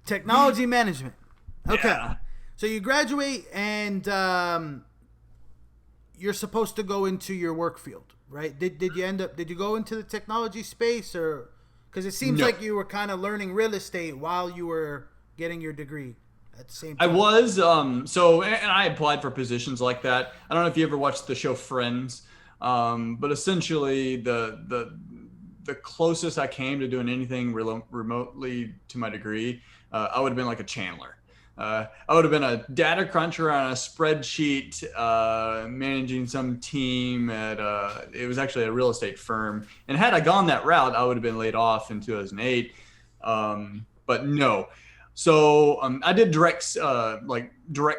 Technology management. Okay. Yeah. So you graduate and you're supposed to go into your work field, right? Did you end up? Did you go into the technology space, or because it seems No. like you were kind of learning real estate while you were getting your degree at the same I time? was and I applied for positions like that. I don't know if you ever watched the show Friends, but essentially the closest I came to doing anything remotely to my degree, I would have been like a Chandler. I would have been a data cruncher on a spreadsheet, managing some team at it was actually a real estate firm. And had I gone that route, I would have been laid off in 2008. But no. So I did direct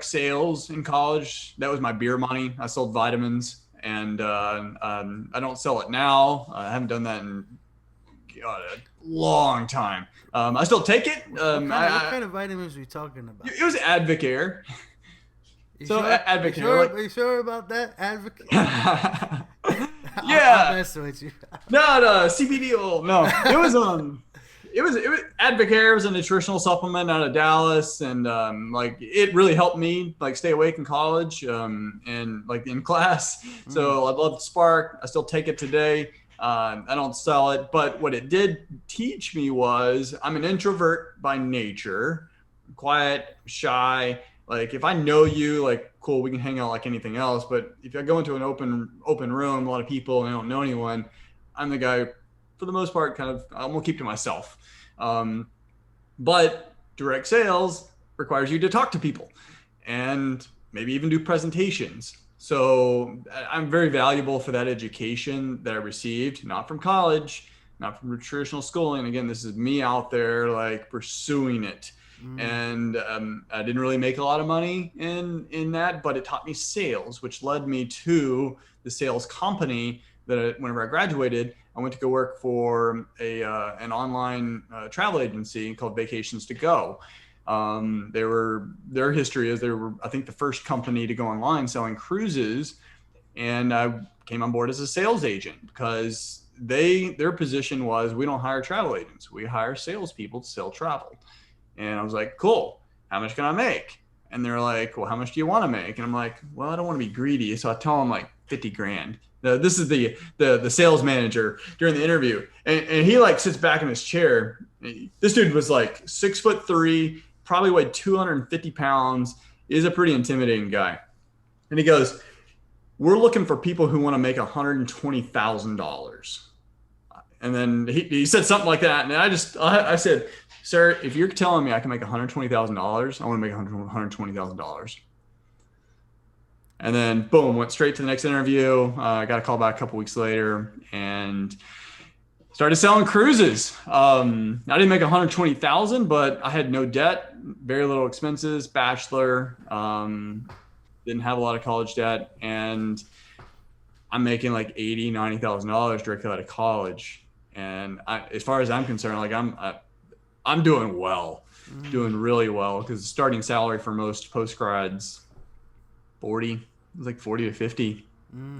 sales in college. That was my beer money. I sold vitamins, and I don't sell it now. I haven't done that in God, a long time. I still take it. What kind of vitamins are we talking about? It was Advocare. You So sure? You Advocare, sure? like, Are you sure about that? Advocate. I'm yeah, messing with you. not CBD oil. No, it was Advocare was a nutritional supplement out of Dallas, and like it really helped me like stay awake in college, and like in class. So I love Spark. I still take it today. I don't sell it, but what it did teach me was I'm an introvert by nature, quiet, shy. Like if I know you, like cool, we can hang out like anything else. But if I go into an open room, a lot of people, and I don't know anyone, I'm the guy for the most part. Kind of, I'm gonna keep to myself. Um, but direct sales requires you to talk to people and maybe even do presentations. So I'm very valuable for that education that I received, not from college, not from traditional schooling. Again, this is me out there like pursuing it. And I didn't really make a lot of money in that, but it taught me sales, which led me to the sales company that whenever I graduated, I went to go work for an online travel agency called Vacations to Go. Their history is they were, I think, the first company to go online selling cruises, and I came on board as a sales agent because their position was we don't hire travel agents, we hire salespeople to sell travel. And I was like, cool, how much can I make? And they're like, well, how much do you want to make? And I'm like, well, I don't want to be greedy. So I tell them like 50 grand. Now, this is the sales manager during the interview. And he like sits back in his chair. This dude was like 6'3", probably weighed 250 pounds, is a pretty intimidating guy. And he goes, we're looking for people who want to make $120,000. And then he said something like that. And I said, sir, if you're telling me I can make $120,000, I want to make $120,000. And then boom, went straight to the next interview. I got a call back a couple weeks later and started selling cruises. I didn't make 120,000, but I had no debt, very little expenses, bachelor, didn't have a lot of college debt, and I'm making like $80,000-$90,000 directly out of college. And as far as I'm concerned, like I'm doing well, doing really well, because the starting salary for most post grads, 40, it was like 40 to 50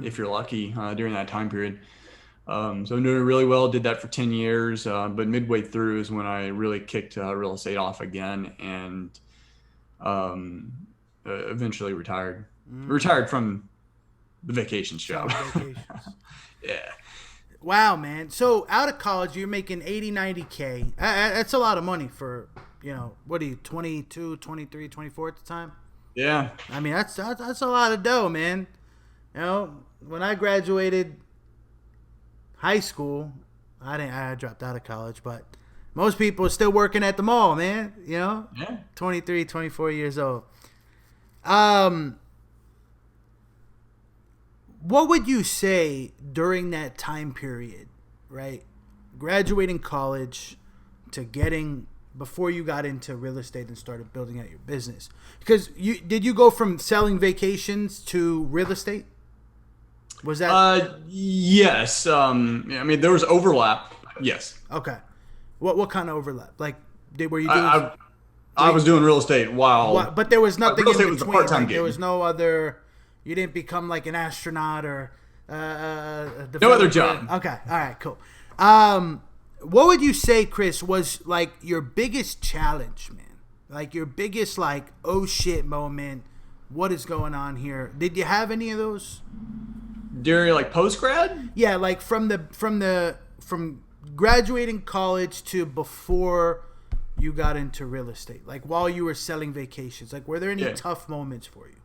if you're lucky during that time period. So I'm doing really well, did that for 10 years. But midway through is when I really kicked real estate off again and eventually retired. Retired from the vacations job. Vacations. Yeah. Wow, man. So out of college, you're making 80, 90K. That's a lot of money for, what are you, 22, 23, 24 at the time? Yeah. I mean, that's a lot of dough, man. When I graduated high school, I dropped out of college, but most people are still working at the mall, man. Yeah. 23, 24 years old. What would you say during that time period, right? Graduating college to before you got into real estate and started building out your business. Because did you go from selling vacations to real estate? Was that? Yes. I mean, there was overlap. Yes. Okay. What kind of overlap? Like, were you doing? I was doing real estate What? while But there was nothing real in estate was the between. part-time Like there gig. was no other. You didn't become like an astronaut or a No other developer. job. Okay. All right. Cool. What would you say, Chris, was like your biggest challenge, man? Like your biggest like oh shit moment. What is going on here? Did you have any of those? During like post grad? Yeah, like from graduating college to before you got into real estate, like while you were selling vacations, like were there any Yeah. tough moments for you?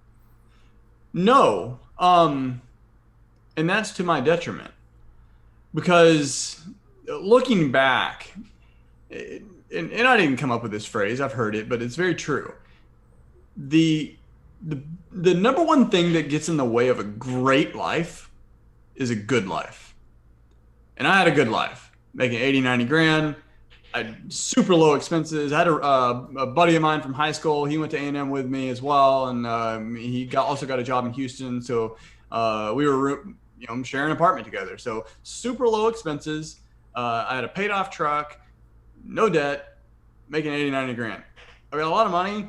No. And that's to my detriment because looking back, and I didn't come up with this phrase, I've heard it, but it's very true. The the number one thing that gets in the way of a great life is a good life. And I had a good life, making 80, 90 grand. I had super low expenses. I had a buddy of mine from high school. He went to A&M with me as well, and also got a job in Houston. So we were sharing an apartment together. So super low expenses. I had a paid off truck, no debt, making 80, 90 grand. I got a lot of money,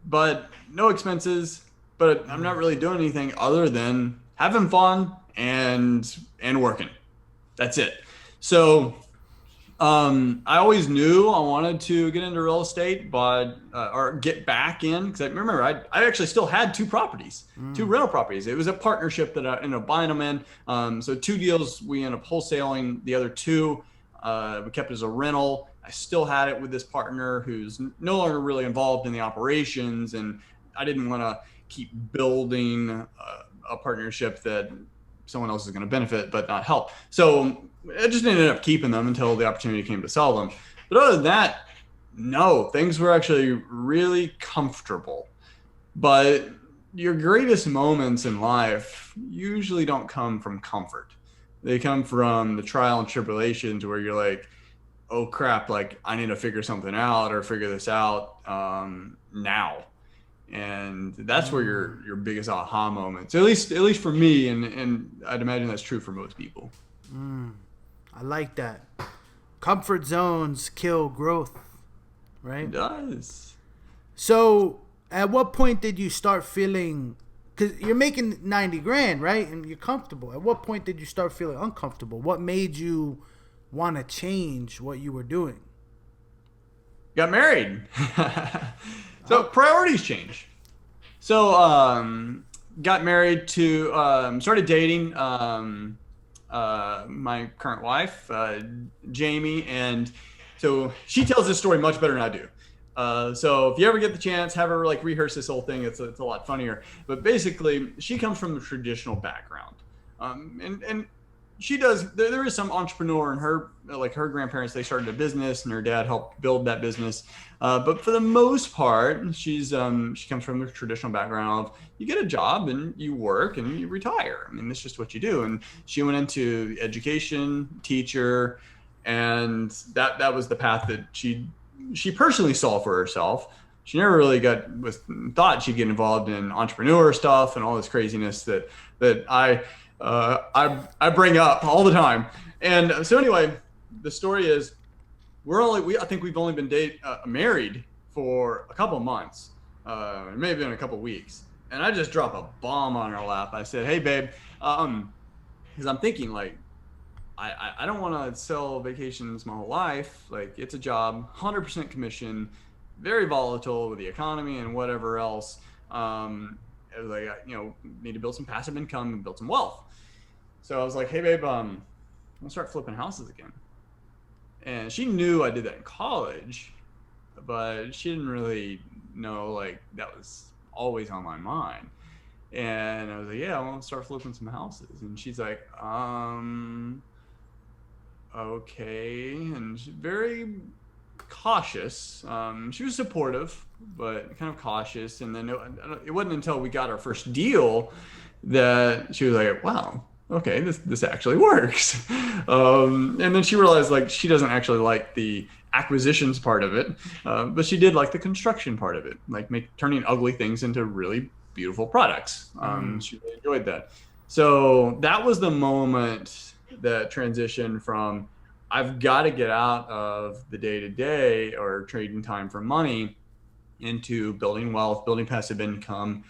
but no expenses. But I'm not really doing anything other than having fun and working. That's it. So I always knew I wanted to get into real estate, but or get back in because I remember I actually still had two properties, two rental properties. It was a partnership that I ended up buying them in. So two deals we ended up wholesaling. The other two we kept as a rental. I still had it with this partner who's no longer really involved in the operations, and I didn't want to keep building a partnership that someone else is going to benefit but not help. So I just ended up keeping them until the opportunity came to sell them. But other than that, no, things were actually really comfortable. But your greatest moments in life usually don't come from comfort. They come from the trial and tribulations where you're like, oh crap, like I need to figure something out or figure this out now. And that's where your biggest aha moments, at least for me, and I'd imagine that's true for most people. I like that. Comfort zones kill growth, right? It does. So, at what point did you start feeling? Because you're making 90 grand, right? And you're comfortable. At what point did you start feeling uncomfortable? What made you want to change what you were doing? Got married. So priorities change. So got married to started dating my current wife, Jamie, and so she tells this story much better than I do. So if you ever get the chance, have her like rehearse this whole thing. It's a lot funnier. But basically, she comes from a traditional background, and she does. There is some entrepreneur in her, like her grandparents. They started a business, and her dad helped build that business. But for the most part, she comes from the traditional background of you get a job and you work and you retire. I mean, that's just what you do. And she went into education, teacher, and that was the path that she personally saw for herself. She never really thought she'd get involved in entrepreneur stuff and all this craziness that I bring up all the time. And so anyway, the story is I think we've only been married for a couple of months, maybe in a couple of weeks. And I just drop a bomb on her lap. I said, "Hey, babe," because I'm thinking like, I don't want to sell vacations my whole life. Like it's a job, 100% commission, very volatile with the economy and whatever else. It was like, need to build some passive income and build some wealth. So I was like, hey babe, I'm gonna start flipping houses again. And she knew I did that in college, but she didn't really know like that was always on my mind. And I was like, yeah, I want to start flipping some houses. And she's like, okay. And she's very cautious. She was supportive, but kind of cautious. And then it wasn't until we got our first deal that she was like, wow, okay, this actually works. And then she realized like she doesn't actually like the acquisitions part of it, but she did like the construction part of it, like turning ugly things into really beautiful products. She really enjoyed that. So that was the moment that transitioned from I've got to get out of the day-to-day or trading time for money into building wealth, building passive income.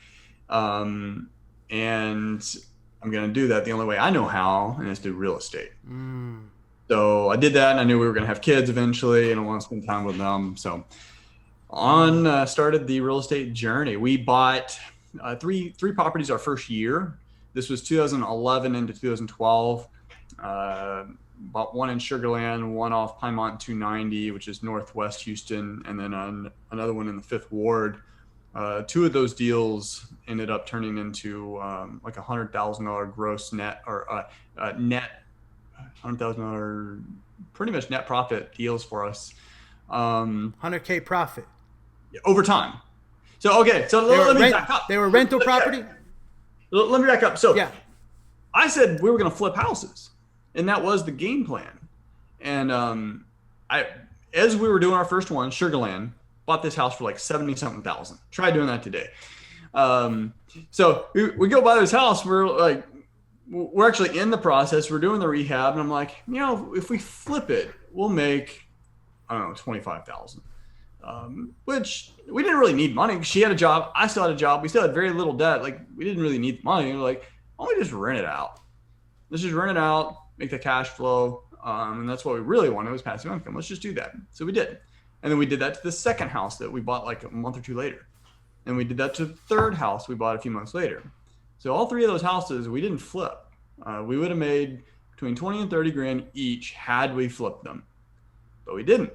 Um, and I'm going to do that the only way I know how, and it's through real estate. Mm. So I did that, and I knew we were going to have kids eventually, and I want to spend time with them. So Mm. started the real estate journey. We bought three properties our first year. This was 2011 into 2012. Bought one in Sugarland, one off Piedmont 290, which is northwest Houston, and then another one in the Fifth Ward. Two of those deals ended up turning into like $100,000 gross net or net $100,000 pretty much net profit deals for us 100K profit. over time. So okay, so They were let me back They up. were rental property. Let me back up. So Yeah. I said we were going to flip houses, and that was the game plan. And I, as we were doing our first one, Sugarland, bought this house for like 70 something thousand. Try doing that today. So we go buy this house. We're actually in the process. We're doing the rehab, and I'm like, if we flip it, we'll make, I don't know, 25,000. Which we didn't really need money. She had a job. I still had a job. We still had very little debt. Like, we didn't really need the money. We're like, why don't we just rent it out? Let's just rent it out, make the cash flow. And that's what we really wanted, was passive income. Let's just do that. So we did. And then we did that to the second house that we bought like a month or two later. And we did that to the third house we bought a few months later. So all three of those houses, we didn't flip. We would have made between 20 and 30 grand each had we flipped them. But we didn't.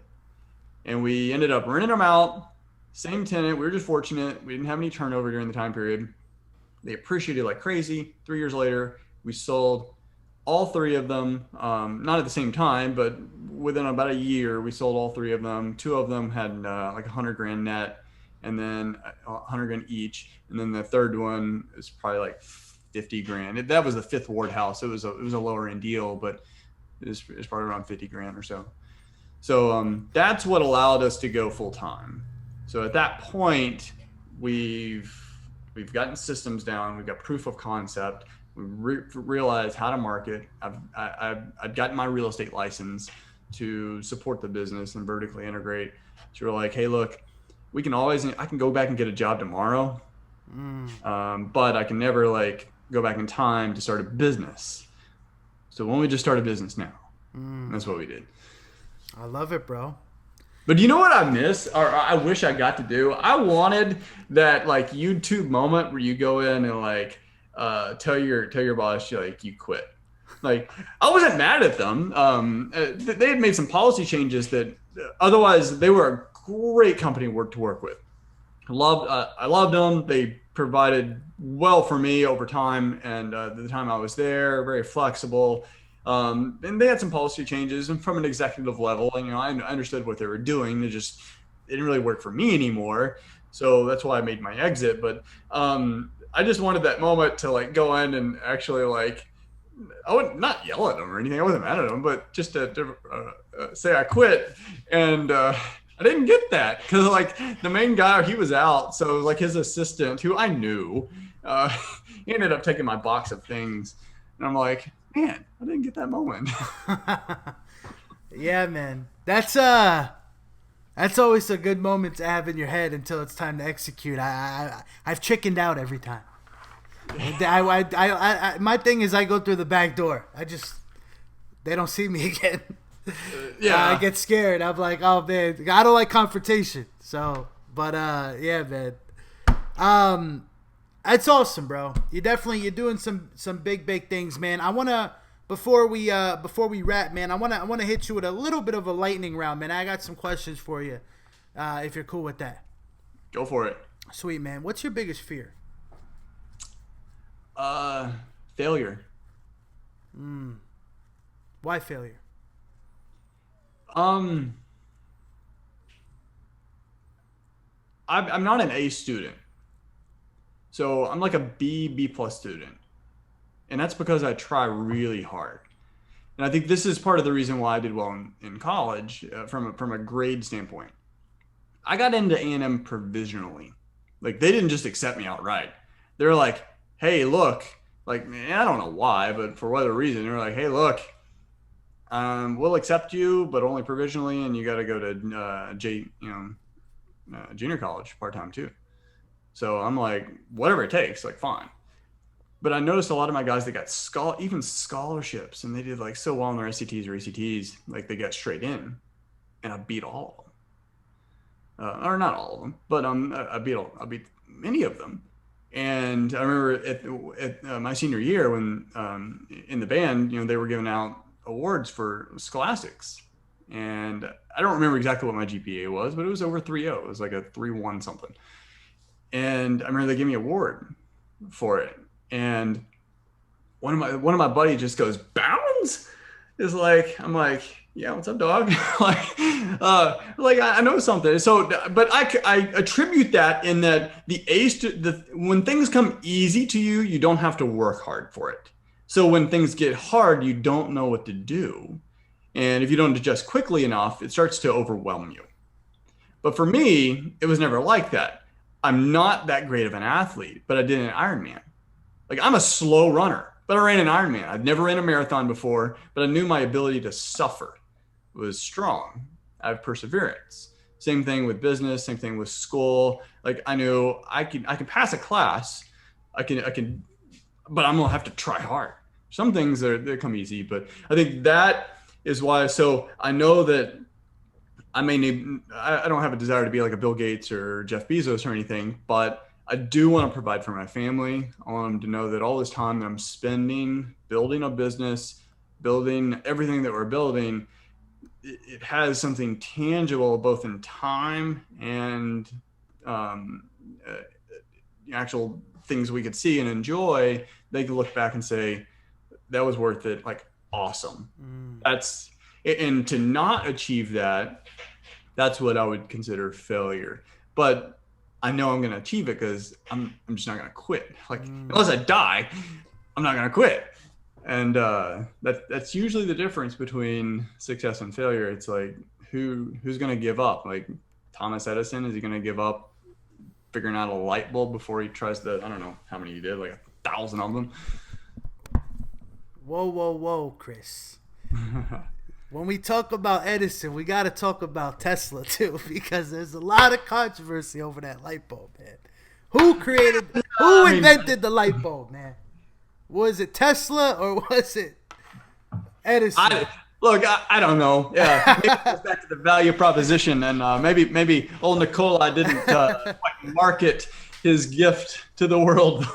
And we ended up renting them out. Same tenant. We were just fortunate. We didn't have any turnover during the time period. They appreciated like crazy. 3 years later, we sold all three of them, not at the same time, but within about a year, we sold all three of them. Two of them had like 100 grand net, and then 100 grand each. And then the third one is probably like 50 grand. That was the Fifth Ward house. It was a lower end deal, but it was probably around 50 grand or so. So that's what allowed us to go full time. So at that point, we've gotten systems down. We've got proof of concept. We realized how to market. I've gotten my real estate license to support the business and vertically integrate. So we're like, hey, look, I can go back and get a job tomorrow, but I can never like go back in time to start a business. So why don't we just start a business now? That's what we did. I love it, bro. But you know what I miss, or I wish I got to do? I wanted that like YouTube moment where you go in and like tell your boss you quit. Like, I wasn't mad at them. They had made some policy changes that otherwise they were a great company to work with. I loved them. They provided well for me over time, and the time I was there, very flexible. And they had some policy changes, and from an executive level, and I understood what they were doing. It didn't really work for me anymore, so that's why I made my exit. But I just wanted that moment to like go in and actually like, I would not yell at them or anything. I wasn't mad at them, but just to say I quit. And I didn't get that because like the main guy, he was out, so like his assistant, who I knew, he ended up taking my box of things, and I'm like, man, I didn't get that moment. Yeah, man. That's always a good moment to have in your head until it's time to execute. I've chickened out every time. My thing is I go through the back door. They don't see me again. Yeah. I get scared. I'm like, oh man, I don't like confrontation. So, but yeah, man. That's awesome, bro. You're doing some big things, man. I wanna before we wrap, man. I wanna hit you with a little bit of a lightning round, man. I got some questions for you, if you're cool with that. Go for it. Sweet, man. What's your biggest fear? Failure. Why failure? I'm not an A student. So I'm like a B plus student. And that's because I try really hard. And I think this is part of the reason why I did well in college, from a grade standpoint. I got into A&M provisionally. Like, they didn't just accept me outright. They were like, hey, look, like, man, I don't know why, but for whatever reason, they were like, hey, look, we'll accept you, but only provisionally, and you got to go to junior college part time too. So I'm like, whatever it takes, like fine. But I noticed a lot of my guys that got even scholarships, and they did like so well in their SCTs or ACTs, like they got straight in, and I beat all of them. Or not all of them, but I beat many of them. And I remember at my senior year when in the band, they were giving out awards for scholastics, and I don't remember exactly what my GPA was, but it was over 3.0. It was like a 3.1 something. And I remember they gave me an award for it, and one of my buddies just goes, "Bounds?" Is like, I'm like, yeah, what's up, dog? Like I know something. So, but I attribute that in that when things come easy to you, you don't have to work hard for it. So when things get hard, you don't know what to do, and if you don't adjust quickly enough, it starts to overwhelm you. But for me, it was never like that. I'm not that great of an athlete, but I did an Ironman. Like I'm a slow runner, but I ran an Ironman. I'd never ran a marathon before, but I knew my ability to suffer was strong. I have perseverance. Same thing with business, same thing with school. Like I knew I can pass a class. I can but I'm gonna have to try hard. Some things they come easy, but I think that is why. So I know that I don't have a desire to be like a Bill Gates or Jeff Bezos or anything, but I do want to provide for my family. I want them to know that all this time that I'm spending building a business, building everything that we're building, it has something tangible both in time and um, uh, actual things we could see and enjoy. They could look back and say, that was worth it. Like, awesome. That's, and to not achieve that, that's what I would consider failure. But I know I'm going to achieve it because I'm just not going to quit. Like, unless I die, I'm not going to quit. And that's usually the difference between success and failure. It's like, who's going to give up? Like Thomas Edison, is he going to give up figuring out a light bulb before he tries to, I don't know how many he did, like 1,000 of them. Whoa, Chris. When we talk about Edison, we got to talk about Tesla too, because there's a lot of controversy over that light bulb, man. Who invented the light bulb, man? Was it Tesla or was it Edison? I don't know. Yeah, maybe it goes back to the value proposition, and maybe old Nikola didn't quite market his gift to the world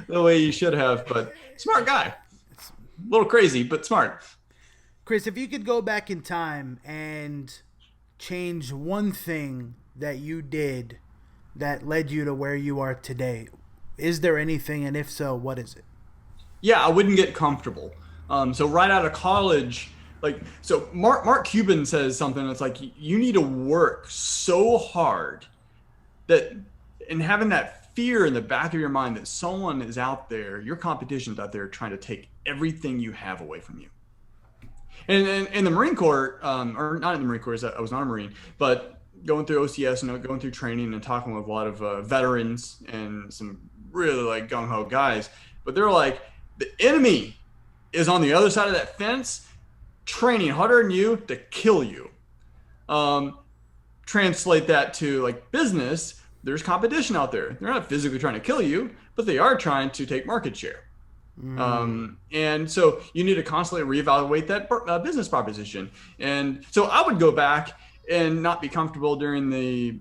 the way he should have. But smart guy, a little crazy, but smart. Chris, if you could go back in time and change one thing that you did that led you to where you are today, is there anything, and if so, what is it? Yeah, I wouldn't get comfortable. So right out of college, so Mark Cuban says something that's like, you need to work so hard that, and having that fear in the back of your mind that someone is out there, your competition's out there trying to take everything you have away from you. And in the Marine Corps, or not in the Marine Corps, I was not a Marine, but going through OCS and going through training and talking with a lot of veterans and some really like gung-ho guys, but they're like, the enemy is on the other side of that fence, training harder than you to kill you. Translate that to like business. There's competition out there. They're not physically trying to kill you, but they are trying to take market share. And so you need to constantly reevaluate that business proposition. And so I would go back and not be comfortable during the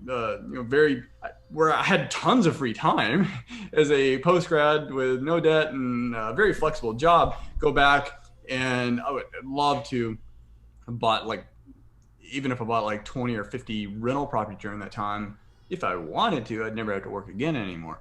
where I had tons of free time as a post grad with no debt and a very flexible job. Go back, and I would love to have bought even if I bought like 20 or 50 rental property during that time. If I wanted to, I'd never have to work again anymore.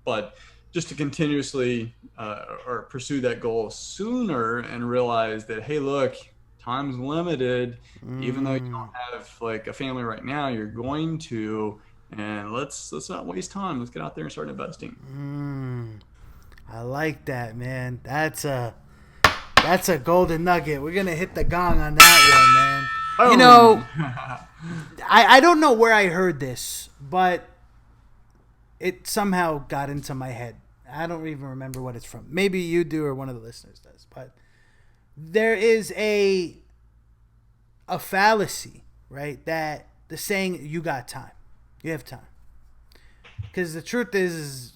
But just to continuously or pursue that goal sooner and realize that, hey, look, time's limited. Even though you don't have like a family right now, you're going to, and let's not waste time. Let's get out there and start investing. I like that, man. That's a golden nugget. We're gonna hit the gong on that one, man. Oh. You know, I don't know where I heard this, but it somehow got into my head. I don't even remember what it's from. Maybe you do or one of the listeners does. But there is a fallacy, right? That the saying, you got time, You have time. Because the truth is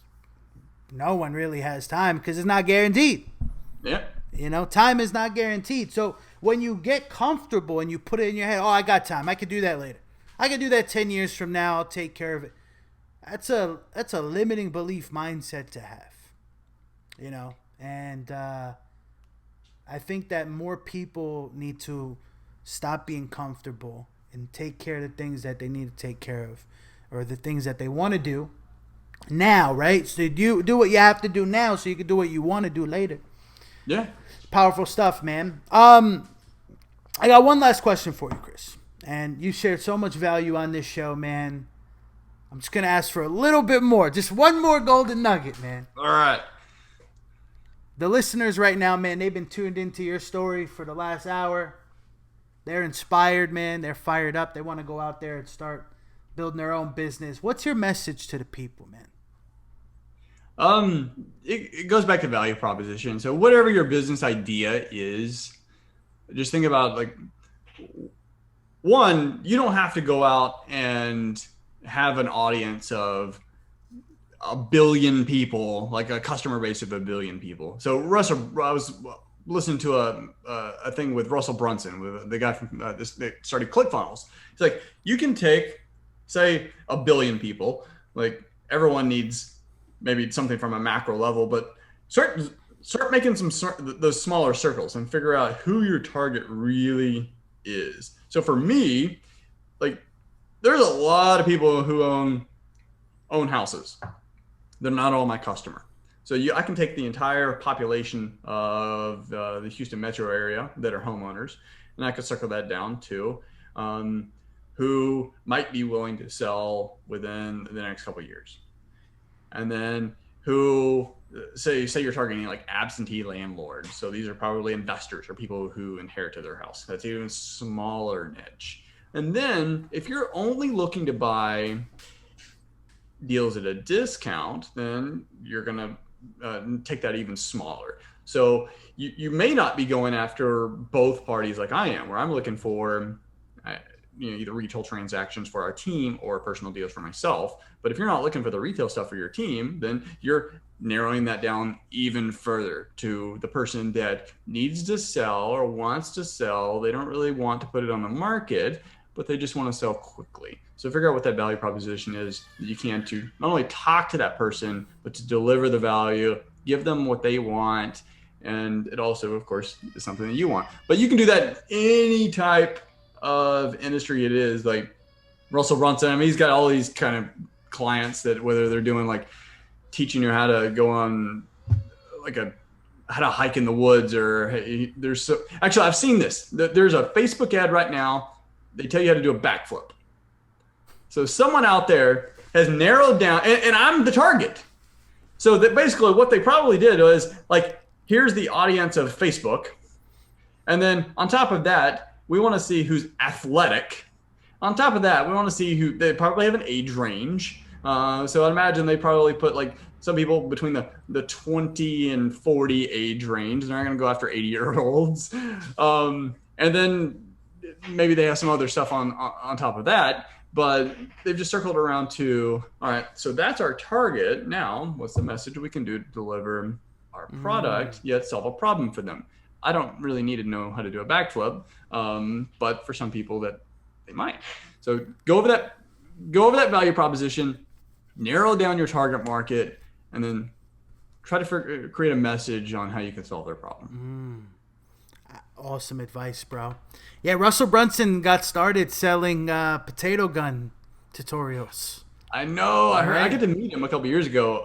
no one really has time because it's not guaranteed. Yeah. You know, time is not guaranteed. So when you get comfortable and you put it in your head, oh, I got time. I could do that later. I could do that 10 years from now. I'll take care of it. That's a limiting belief mindset to have. You know, and I think that more people need to stop being comfortable and take care of the things that they need to take care of or the things that they want to do now, right? So you do what you have to do now so you can do what you want to do later. Yeah. Powerful stuff, man. I got one last question for you, Chris. And you shared so much value on this show, man. I'm just going to ask for a little bit more. Just one more golden nugget, man. All right. The listeners right now, man, they've been tuned into your story for the last hour. They're inspired, man. They're fired up. They want to go out there and start building their own business. What's your message to the people, man? It goes back to value proposition. So whatever your business idea is, just think about like, one, you don't have to go out and have an audience of a billion people, like a customer base of a billion people. So I was listening to a thing with Russell Brunson, with the guy from that started ClickFunnels. It's like, you can take, say, a billion people, like everyone needs maybe something from a macro level, but start making those smaller circles and figure out who your target really is. So for me, like, there's a lot of people who own houses. They're not all my customer. So I can take the entire population of the Houston metro area that are homeowners, and I could circle that down to who might be willing to sell within the next couple of years. And then who, say you're targeting like absentee landlords. So these are probably investors or people who inherited their house. That's even smaller niche. And then if you're only looking to buy deals at a discount, then you're going to take that even smaller. So you may not be going after both parties like I am, where I'm looking for either retail transactions for our team or personal deals for myself. But if you're not looking for the retail stuff for your team, then you're narrowing that down even further to the person that needs to sell or wants to sell. They don't really want to put it on the market, but they just want to sell quickly. So figure out what that value proposition is that you can, to not only talk to that person, but to deliver the value, give them what they want. And it also, of course, is something that you want. But you can do that any type of industry it is. Like Russell Brunson, I mean, he's got all these kind of clients that, whether they're doing like teaching you how to go on like how to hike in the woods, or actually I've seen this. There's a Facebook ad right now. They tell you how to do a backflip. So someone out there has narrowed down, and I'm the target. So that basically what they probably did was like, here's the audience of Facebook. And then on top of that, we want to see who's athletic. On top of that, we want to see who, they probably have an age range. So I'd imagine they probably put like some people between the 20 and 40 age range. They're not going to go after 80-year-olds. And then maybe they have some other stuff on top of that. But they've just circled around to, all right, so that's our target. Now, what's the message we can do to deliver our product, yet solve a problem for them? I don't really need to know how to do a backflip, but for some people that they might. So go over that value proposition, narrow down your target market, and then try to create a message on how you can solve their problem. Awesome advice, bro. Yeah, Russell Brunson got started selling potato gun tutorials. I know. I got to meet him a couple years ago.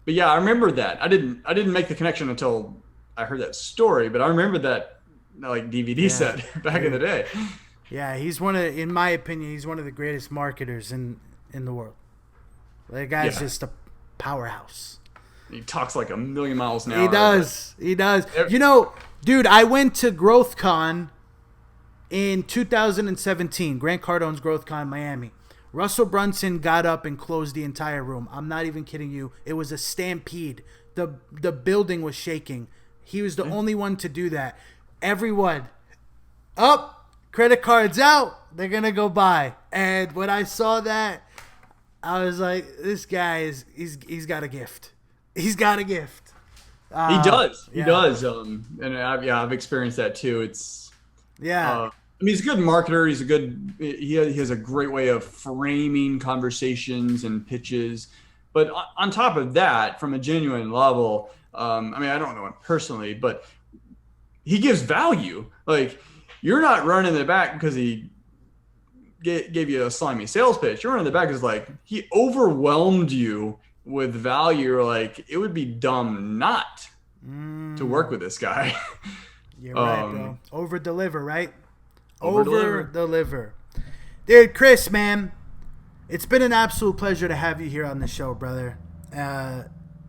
But yeah, I remember that. I didn't make the connection until I heard that story, but I remember that like DVD set back in the day. Yeah, in my opinion, he's one of the greatest marketers in the world. That guy's just a powerhouse. He talks like a million miles an hour. He does. You know, dude, I went to GrowthCon in 2017, Grant Cardone's GrowthCon Miami. Russell Brunson got up and closed the entire room. I'm not even kidding you. It was a stampede. The building was shaking. He was the only one to do that. Everyone, up, credit cards out, they're going to go buy. And when I saw that, I was like, this guy he's got a gift. He's got a gift. He does. He Yeah. does. And I've experienced that too. It's Yeah. I mean, he's a good marketer. He has a great way of framing conversations and pitches. But on top of that, from a genuine level, I mean, I don't know him personally, but he gives value. Like, you're not running the back because he gave you a slimy sales pitch. You're running the back because like he overwhelmed you with value. You're like, it would be dumb not to work with this guy. You're right, bro. Over deliver, right? Over-deliver. Deliver. Dude, Chris, man, it's been an absolute pleasure to have you here on the show, brother.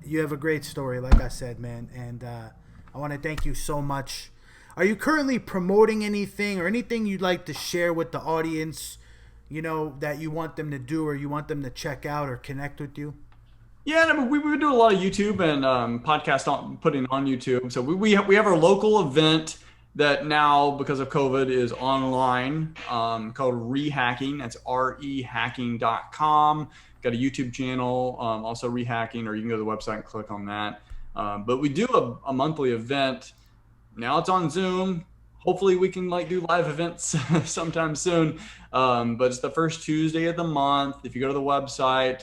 You have a great story, like I said, man, and I want to thank you so much. Are you currently promoting anything or anything you'd like to share with the audience, you know, that you want them to do or you want them to check out or connect with you? Yeah, no, we do a lot of YouTube and putting on YouTube. So we have our local event that now, because of COVID, is online, called Rehacking. That's rehacking.com. Got a YouTube channel, also Rehacking, or you can go to the website and click on that. But we do a monthly event. Now it's on Zoom. Hopefully we can like do live events sometime soon. But it's the first Tuesday of the month. If you go to the website,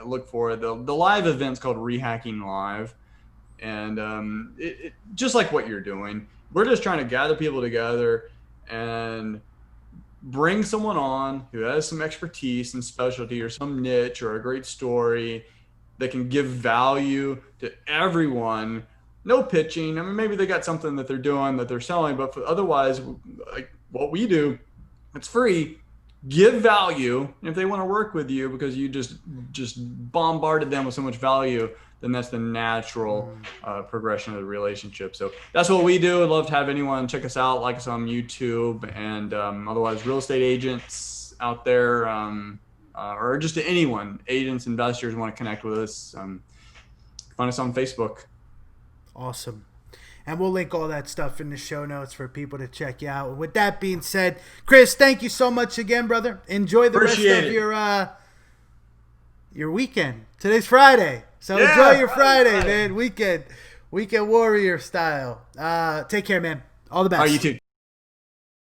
look for it. The live event's called Rehacking Live. And it just like what you're doing, we're just trying to gather people together and bring someone on who has some expertise and specialty or some niche or a great story that can give value to everyone. No pitching. I mean, maybe they got something that they're doing that they're selling, but otherwise, like what we do, it's free. Give value, and if they want to work with you because you just bombarded them with so much value, then that's the natural progression of the relationship. So that's what we do. I'd love to have anyone check us out, like us on YouTube, and otherwise, real estate agents out there, or just anyone, agents, investors want to connect with us, find us on Facebook. Awesome. And we'll link all that stuff in the show notes for people to check you out. With that being said, Chris, thank you so much again, brother. Enjoy the rest of your weekend. Today's Friday. So enjoy your Friday, man. Weekend warrior style. Take care, man. All the best. All right, you too.